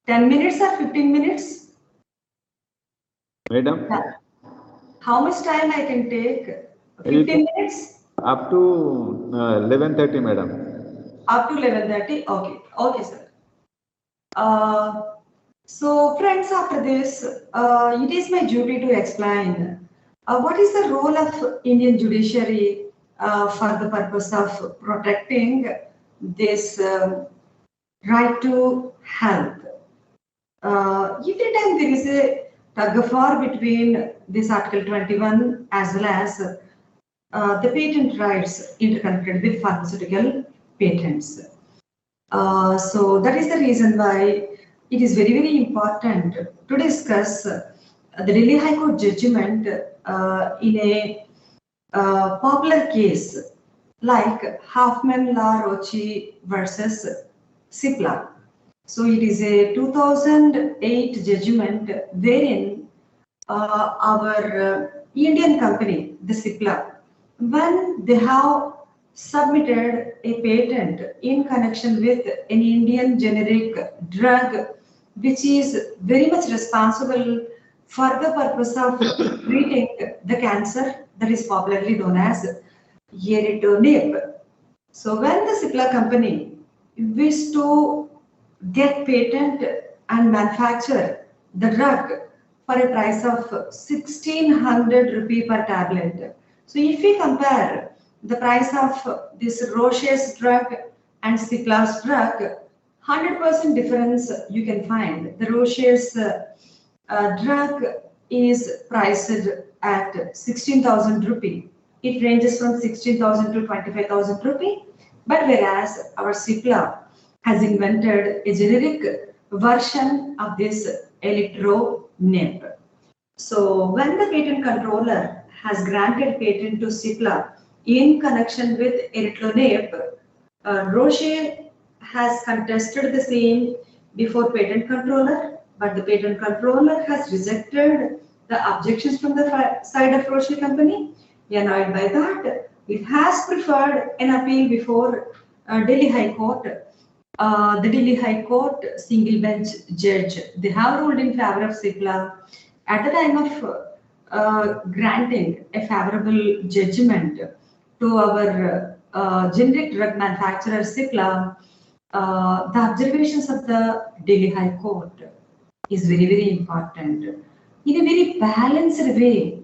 $10 minutes or 15 minutes? Madam, How much time I can take? 15 minutes? up to 11:30, madam. Up to 11:30? Okay. Okay, sir. So friends, after this, it is my duty to explain what is the role of Indian judiciary for the purpose of protecting this right to health. Every time there is a tug of war between this Article 21 as well as the patent rights interconnected with pharmaceutical patents. So that is the reason why it is very, very important to discuss the Delhi High Court judgment in a popular case like Hoffman-La Roche versus Cipla. So it is a 2008 judgment wherein our Indian company, the Cipla, when they have submitted a patent in connection with an Indian generic drug, which is very much responsible for the purpose of treating the cancer that is popularly known as Yeritonib. So when the Cipla company wished to get patent and manufacture the drug for a price of 1600 rupee per tablet. So if we compare the price of this Roche's drug and Cipla's drug, 100% difference you can find. The Roche's drug is priced at 16,000 rupee. It ranges from 16,000 to 25,000 rupee. But whereas our Cipla has invented a generic version of this electronib. So when the patent controller has granted patent to Cipla in connection with electronib, Roche has contested the same before patent controller, but the patent controller has rejected the objections from the side of Roche company. Annoyed by that, it has preferred an appeal before Delhi High Court. The Delhi High Court single bench judge, they have ruled in favor of Cipla. At the time of granting a favorable judgment to our generic drug manufacturer Cipla, the observations of the Delhi High Court is very, very important. In a very balanced way,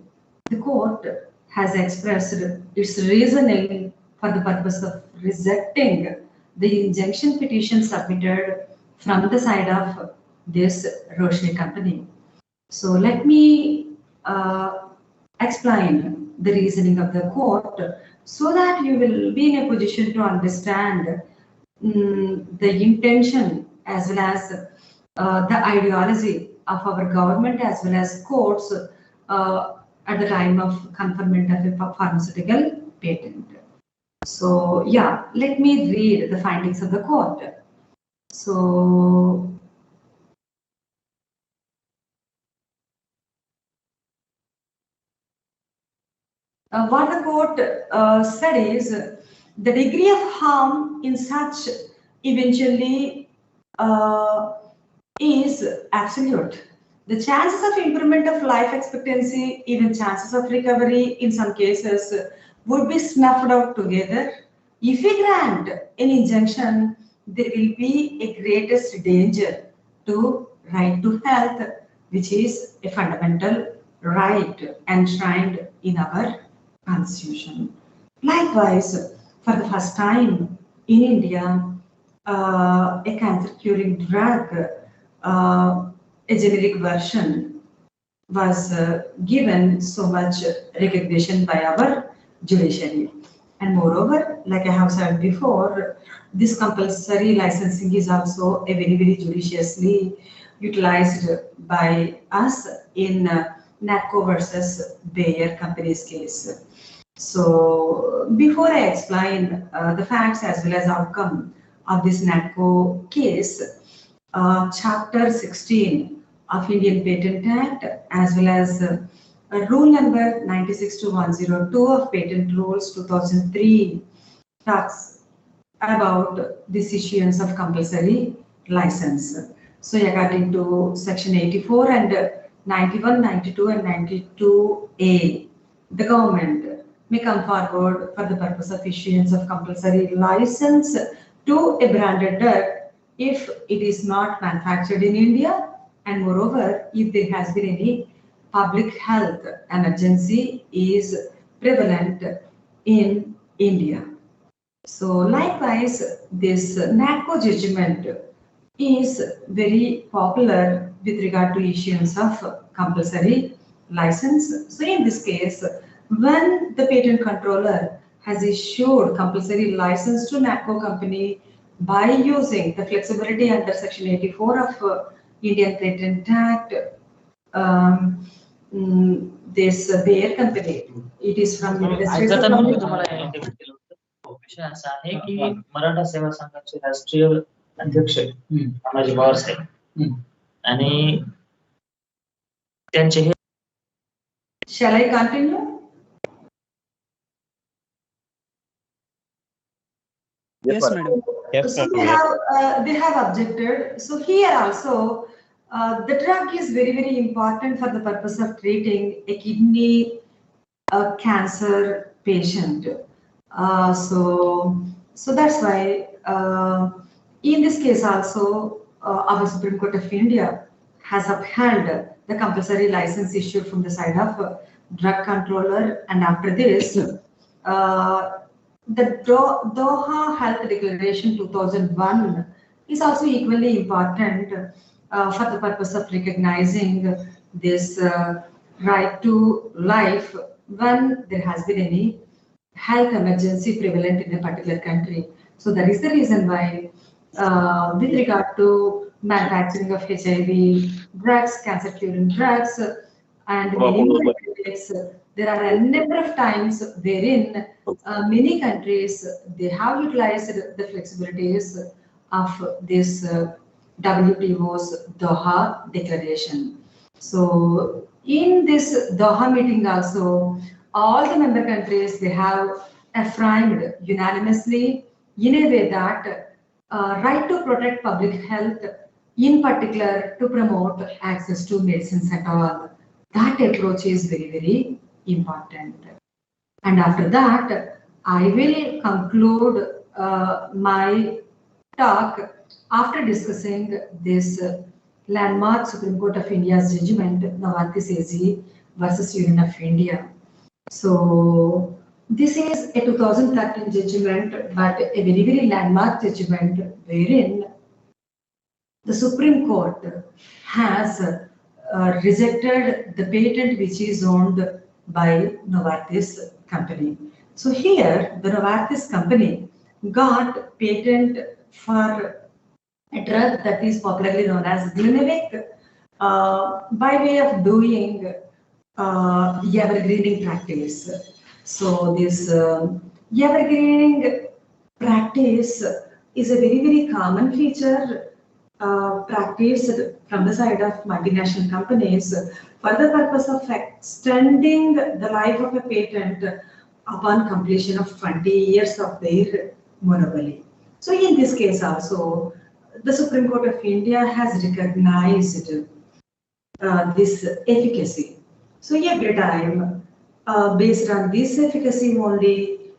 the court has expressed its reasoning for the purpose of rejecting the injunction petition submitted from the side of this Roche company. So let me explain the reasoning of the court so that you will be in a position to understand the intention as well as the ideology of our government as well as courts at the time of conferment of a pharmaceutical patent. So yeah, let me read the findings of the court. So what the court said is the degree of harm in such eventually is absolute. The chances of improvement of life expectancy, even chances of recovery in some cases would be snuffed out together. If we grant an injunction, there will be a greatest danger to right to health, which is a fundamental right enshrined in our Constitution. Likewise, for the first time in India, a cancer curing drug, a generic version was given so much recognition by our judiciary. And moreover, like I have said before, this compulsory licensing is also a very, very judiciously utilized by us in NATCO versus Bayer company's case. So before I explain the facts as well as outcome of this NATCO case, Chapter 16 of Indian Patent Act as well as Rule number 96-102 of Patent Rules 2003 talks about this issuance of compulsory license. So according to Section 84 and 91, 92 and 92A, the government may come forward for the purpose of issuance of compulsory license to a branded drug if it is not manufactured in India, and moreover, if there has been any public health emergency is prevalent in India. So likewise, this NATCO judgment is very popular with regard to issuance of compulsory license. So in this case, when the patent controller has issued compulsory license to NACO company by using the flexibility under Section 84 of Indian Patent Act, this Bayer company, it is from United States of ऐकताना मी America. तुम्हाला intimate केलं होतं. विषय असा आहे की मराठा सेवा संघाचे राष्ट्रीय अध्यक्ष तानाजी पवारसाहेब आणि त्यांचे हे Shall I continue? Yes, madam. Yes, So sir. they have objected. So here also, the drug is very, very important for the purpose of treating a kidney cancer patient. So that's why in this case also, our Supreme Court of India has upheld the compulsory license issued from the side of drug controller, and after this, the Doha Health Declaration 2001 is also equally important for the purpose of recognizing this right to life when there has been any health emergency prevalent in a particular country. So that is the reason why with regard to manufacturing of HIV drugs, cancer curing drugs, and many more drugs, there are a number of times wherein many countries, they have utilized the flexibilities of this WTO's Doha Declaration. So in this Doha meeting also, all the member countries, they have affirmed unanimously in a way that right to protect public health, in particular to promote access to medicines at all. That approach is very, very important. And after that, I will conclude my talk after discussing this landmark Supreme Court of India's judgment, Novartis AG versus Union of India. So this is a 2013 judgment, but a very, very landmark judgment wherein the Supreme Court has rejected the patent which is owned by Novartis company. So here, the Novartis company got patent for a drug that is popularly known as Glenivec by way of doing evergreening practice. So this evergreening practice is a very, very common feature practiced from the side of multinational companies for the purpose of extending the life of a patent upon completion of 20 years of their monopoly. So in this case also, the Supreme Court of India has recognized this efficacy. So every time, based on this efficacy only,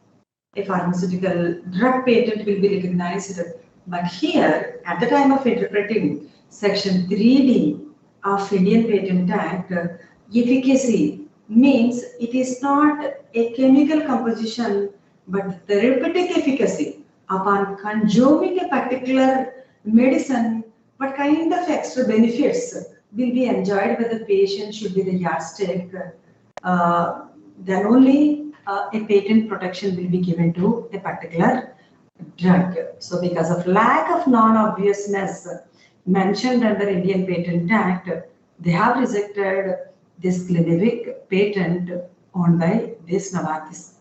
a pharmaceutical drug patent will be recognized. But here, at the time of interpreting Section 3D of Indian Patent Act, efficacy means it is not a chemical composition, but therapeutic efficacy upon consuming a particular medicine, what kind of extra benefits will be enjoyed by the patient should be the yardstick. Then only a patent protection will be given to a particular drug. So because of lack of non-obviousness mentioned under Indian Patent Act, they have rejected this Glenivec patent owned by this Novartis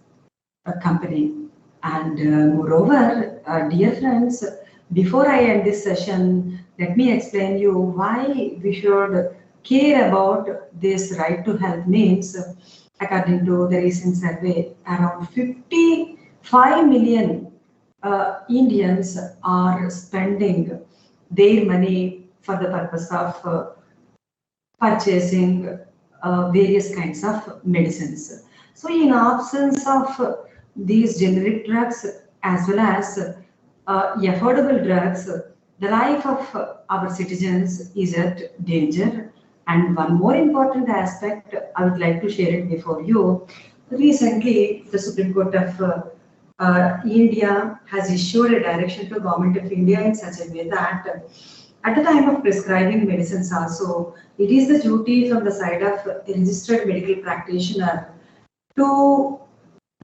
company. And moreover, dear friends, before I end this session, let me explain you why we should care about this right to health means. According to the recent survey, around 55 million Indians are spending their money for the purpose of purchasing various kinds of medicines. So in absence of these generic drugs as well as affordable drugs, the life of our citizens is at danger. And one more important aspect, I would like to share it before you. Recently, the Supreme Court of India has issued a direction to Government of India in such a way that at the time of prescribing medicines also, it is the duty from the side of a registered medical practitioner to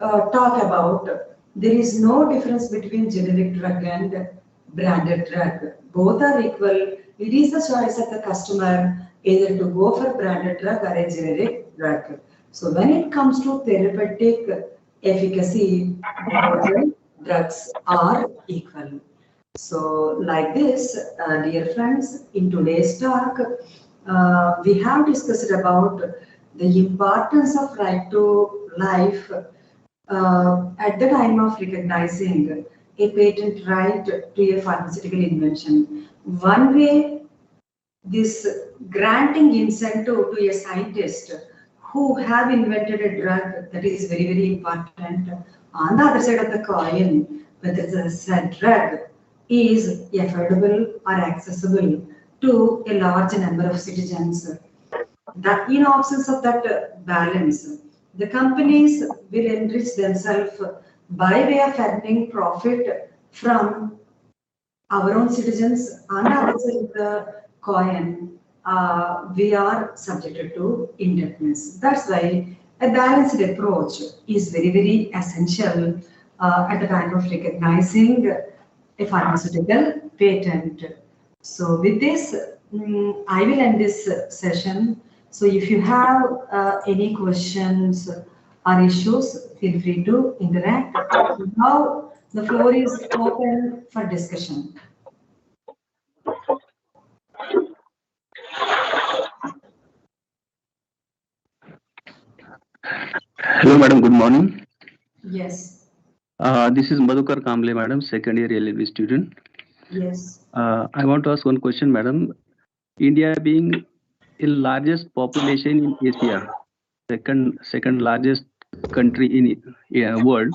talk about there is no difference between generic drug and branded drug. Both are equal. It is the choice of the customer either to go for branded drug or a generic drug. So when it comes to therapeutic efficacy, both drugs are equal. So like this, dear friends, in today's talk, we have discussed about the importance of right to life at the time of recognizing a patent right to a pharmaceutical invention. One way this granting incentive to a scientist who have invented a drug that is very, very important. On the other side of the coin, whether the said drug is affordable or accessible to a large number of citizens. That in absence of that balance, the companies will enrich themselves by way of earning profit from our own citizens. On the other side of the coin, we are subjected to indebtedness. That's why a balanced approach is very, very essential at the time of recognizing a pharmaceutical patent. So with this, I will end this session. So if you have any questions or issues, feel free to interact. Now the floor is open for discussion. Hello, madam. Good morning. Yes. This is Madhukar Kamble, madam, second year LLB student. Yes. I want to ask one question, madam. India being the largest population in Asia, second largest country in world,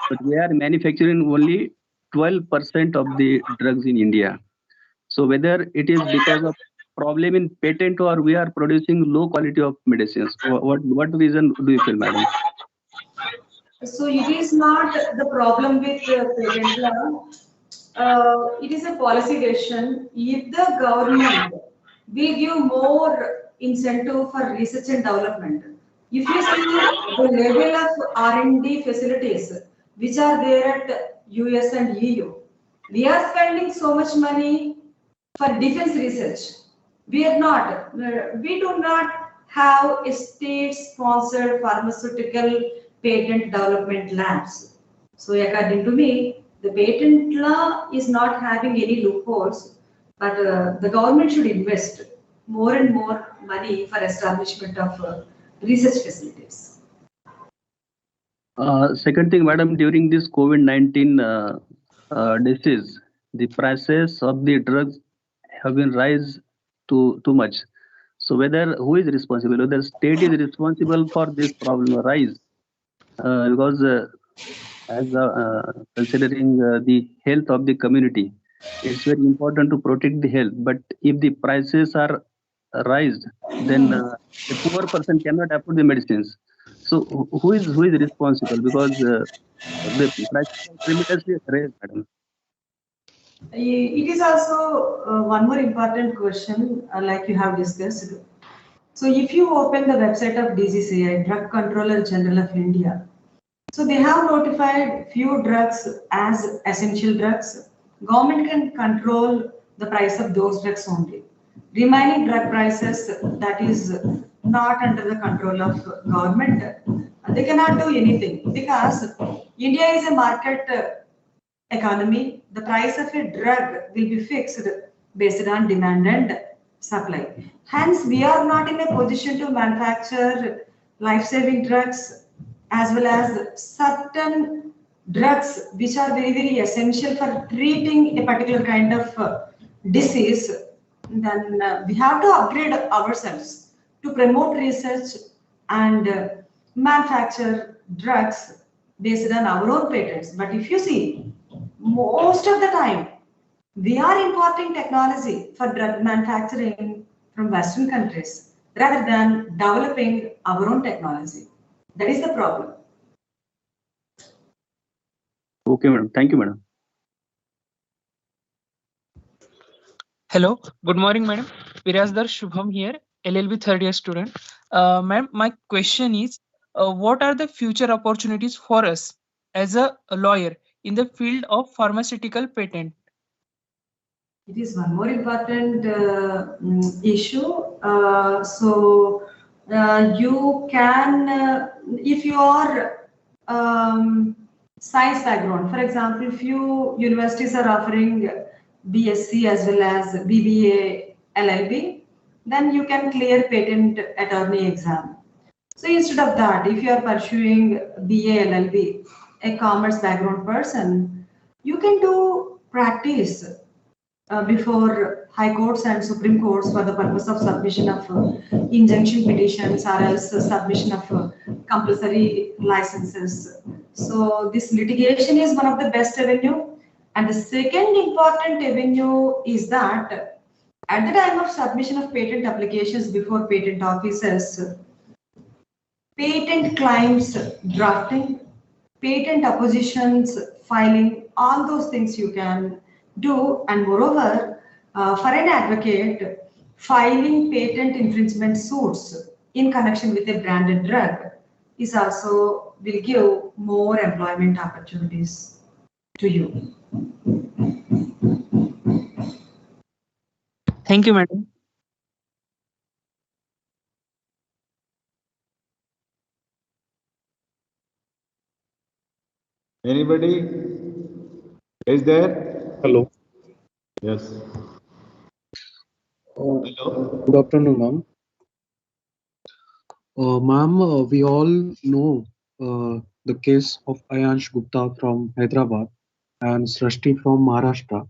but we are manufacturing only 12% of the drugs in India. So whether it is because of problem in patent or we are producing low quality of medicines, what reason do you feel, madam? So it is not the problem with patent law. It is a policy decision. If the government will give more incentive for research and development, if you see the level of R&D facilities which are there at US and EU, we are spending so much money for defense research. We are not. We do not have a state-sponsored pharmaceutical patent development labs. So according to me, the patent law is not having any loopholes, but the government should invest more and more money for establishment of research facilities. Second thing, madam, during this COVID-19 disease, the prices of the drugs have been rise too much. So whether who is responsible? Whether state is responsible for this problem rise, because as considering the health of the community, it's very important to protect the health. But if the prices are raised, then a poor person cannot afford the medicines. So who is responsible? Because the prices are tremendously raised, madam. It is also one more important question, like you have discussed. So if you open the website of DCCI, Drug Controller General of India, so they have notified few drugs as essential drugs. Government can control the price of those drugs only. Remaining drug prices that is not under the control of government, they cannot do anything because India is a market economy. The price of a drug will be fixed based on demand and supply. Hence, we are not in a position to manufacture life-saving drugs as well as certain drugs which are very, very essential for treating a particular kind of disease. Then we have to upgrade ourselves to promote research and manufacture drugs based on our own patents. But if you see, most of the time, we are importing technology for drug manufacturing from Western countries rather than developing our own technology. That is the problem. Okay, madam. Thank you, madam. Hello, good morning, madam. Virazdar Shubham here, LLB third year student. Ma'am, my question is, what are the future opportunities for us as a lawyer in the field of pharmaceutical patent? It is one more important issue. You can, if you are science background, for example, few universities are offering BSc as well as BBA LLB, then you can clear patent attorney exam. So instead of that, if you are pursuing BA LLB, a commerce background person, you can do practice before high courts and supreme courts for the purpose of submission of injunction petitions or else submission of compulsory licenses. So this litigation is one of the best avenue. And the second important avenue is that at the time of submission of patent applications before patent offices, patent claims drafting, patent oppositions filing, all those things you can do. And moreover, for an advocate, filing patent infringement suits in connection with a branded drug is also will give more employment opportunities to you. Thank you, madam. Anybody is there? Hello. Yes. Hello. Good afternoon, ma'am. Ma'am, we all know the case of Ayansh Gupta from Hyderabad and Srishti from Maharashtra.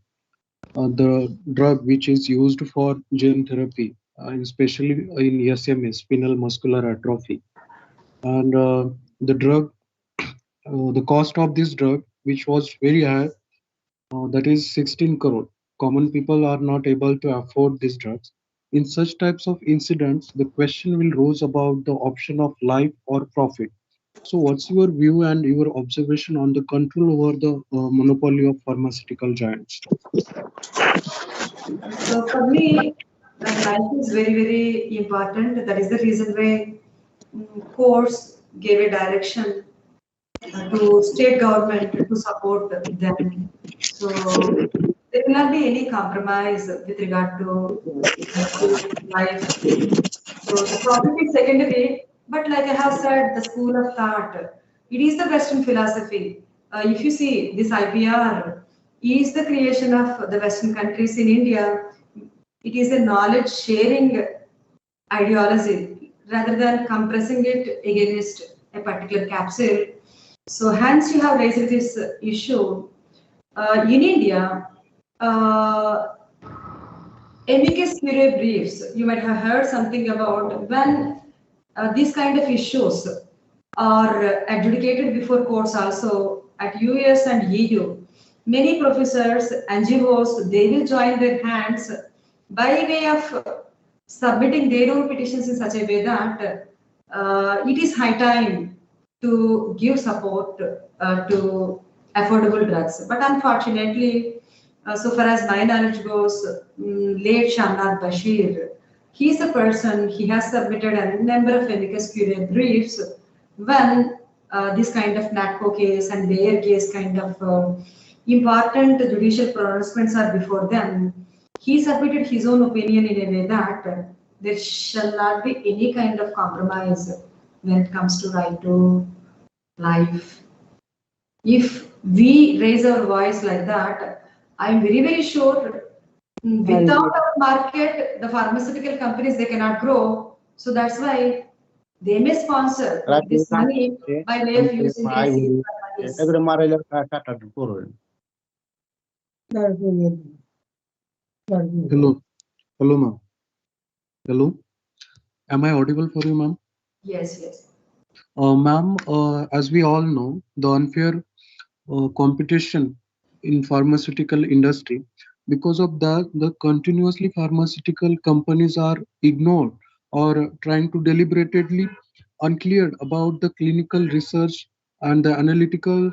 The drug which is used for gene therapy, especially in SMS, spinal muscular atrophy. And the drug, the cost of this drug, which was very high, that is 16 crore. Common people are not able to afford these drugs. In such types of incidents, the question will rose about the option of life or profit. So what's your view and your observation on the control over the monopoly of pharmaceutical giants? So for me, life is very, very important. That is the reason why courts gave a direction to state government to support them. So there will not be any compromise with regard to life. So the profit is secondary, but like I have said, the school of thought, it is the Western philosophy. If you see this IPR is the creation of the Western countries in India. It is a knowledge sharing ideology rather than compressing it against a particular capsule. So hence you have raised this issue. In India, amicus curiae briefs, you might have heard something about when these kind of issues are adjudicated before courts also at US and EU. Many professors, NGOs, they will join their hands by way of submitting their own petitions in such a way that it is high time to give support to affordable drugs. But unfortunately, so far as my knowledge goes, late Shamnath Bashir, he's a person, he has submitted a number of amicus curiae briefs when this kind of NATCO case and Bayer case kind of important judicial pronouncements are before them. He submitted his own opinion in a way that there shall not be any kind of compromise when it comes to right to life. If we raise our voice like that, I'm very, very sure without our market, the pharmaceutical companies, they cannot grow. So that's why they may sponsor this money by way of using these Hello. Hello, ma'am. Hello. Am I audible for you, ma'am? Yes, yes. Ma'am, as we all know, the unfair competition in pharmaceutical industry, because of that, the continuously pharmaceutical companies are ignored or trying to deliberately uncleared about the clinical research and the analytical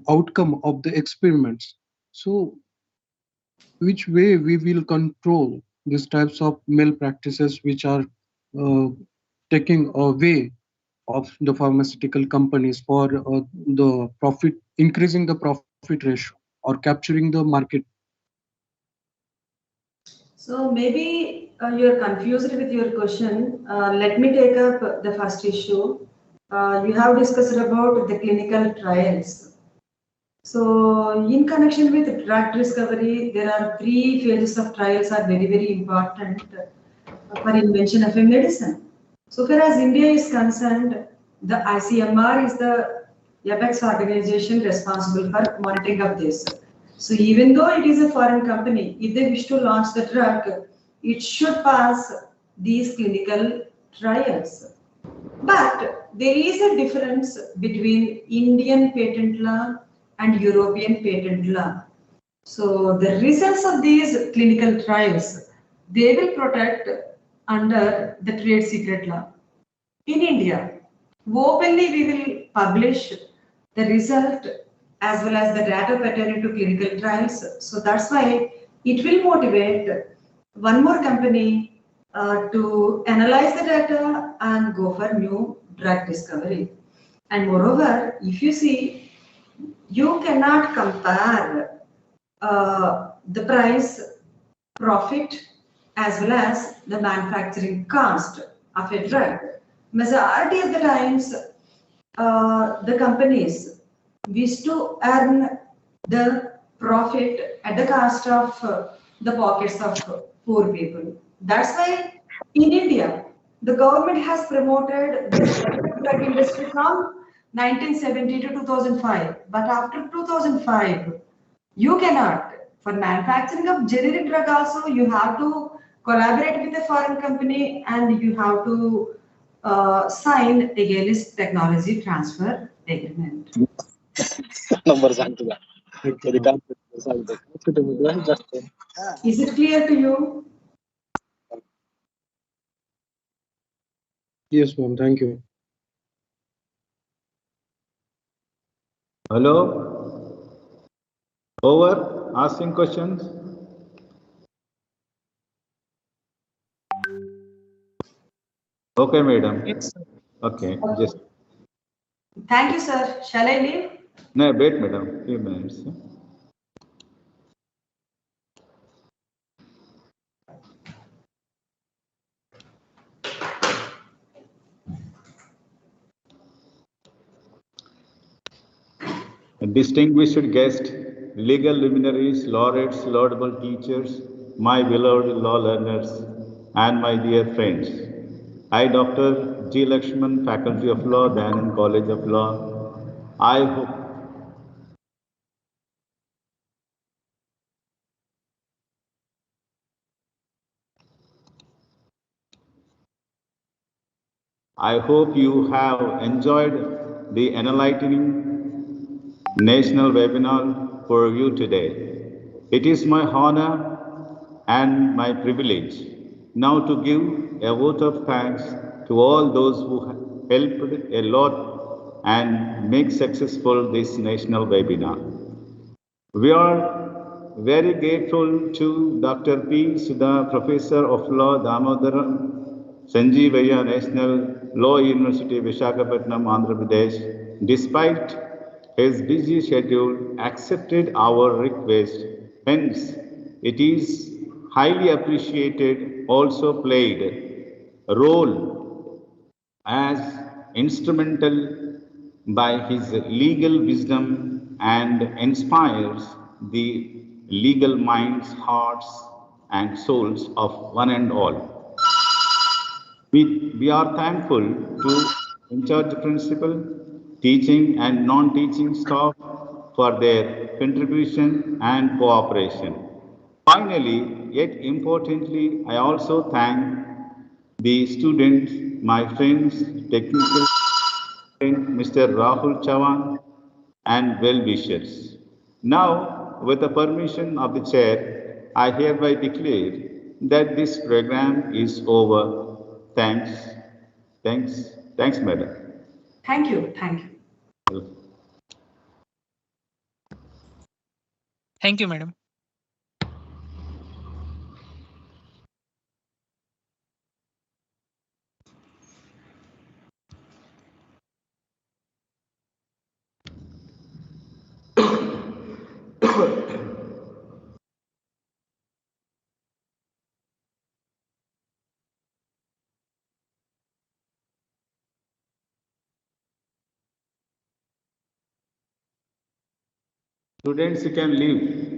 outcome of the experiments. So which way we will control these types of malpractices which are taking away of the pharmaceutical companies for the profit, increasing the profit ratio or capturing the market. So maybe you're confused with your question. Let me take up the first issue. You have discussed about the clinical trials. So in connection with drug discovery, there are 3 phases of trials are very, very important for invention of a medicine. So far as India is concerned, the ICMR is the apex organization responsible for monitoring of this. So even though it is a foreign company, if they wish to launch the drug, it should pass these clinical trials. But there is a difference between Indian patent law and European patent law. So the results of these clinical trials, they will protect under the trade secret law. In India, openly we will publish the result as well as the data pertaining to clinical trials. So that's why it will motivate one more company to analyze the data and go for new drug discovery. And moreover, if you see, you cannot compare the price, profit, as well as the manufacturing cost of a drug. Majority of the times, the companies wish to earn the profit at the cost of the pockets of poor people. That's why in India, the government has promoted the drug industry from 1970 to 2005. But after 2005, you cannot. For manufacturing of generic drug also, you have to collaborate with a foreign company and you have to sign against technology transfer agreement. Number सांग तुला कधी काम सांगतो कुठे मुद्दा जास्त Is it clear to you? Yes, ma'am. Thank you. Hello? Over? Asking questions? Okay, madam. Yes, sir. Okay, just. Thank you, sir. Shall I leave? No, wait, madam. Few minutes. Distinguished guest, legal luminaries, laureates, laudable teachers, my beloved law learners, and my dear friends. I, Dr. G. Lakshman, Faculty of Law, Anand College of Law. I hope you have enjoyed the enlightening national webinar for you today. It is my honor and my privilege now to give a vote of thanks to all those who helped a lot and make successful this national webinar. We are very grateful to Dr. P. Sudha, Professor of Law, Damodaram Sanjeevaya National Law University, Visakhapatnam, Andhra Pradesh, despite his busy schedule, accepted our request. Hence, it is highly appreciated, also played a role as instrumental by his legal wisdom and inspires the legal minds, hearts, and souls of one and all. We are thankful to in-charge principal, teaching and non-teaching staff for their contribution and cooperation. Finally, yet importantly, I also thank the students, my friends, technical friend, Mr. Rahul Chavan, and well-wishers. Now, with the permission of the chair, I hereby declare that this program is over. Thanks. Thanks, madam. Thank you. Thank you. Thank you, madam. Students, you can leave.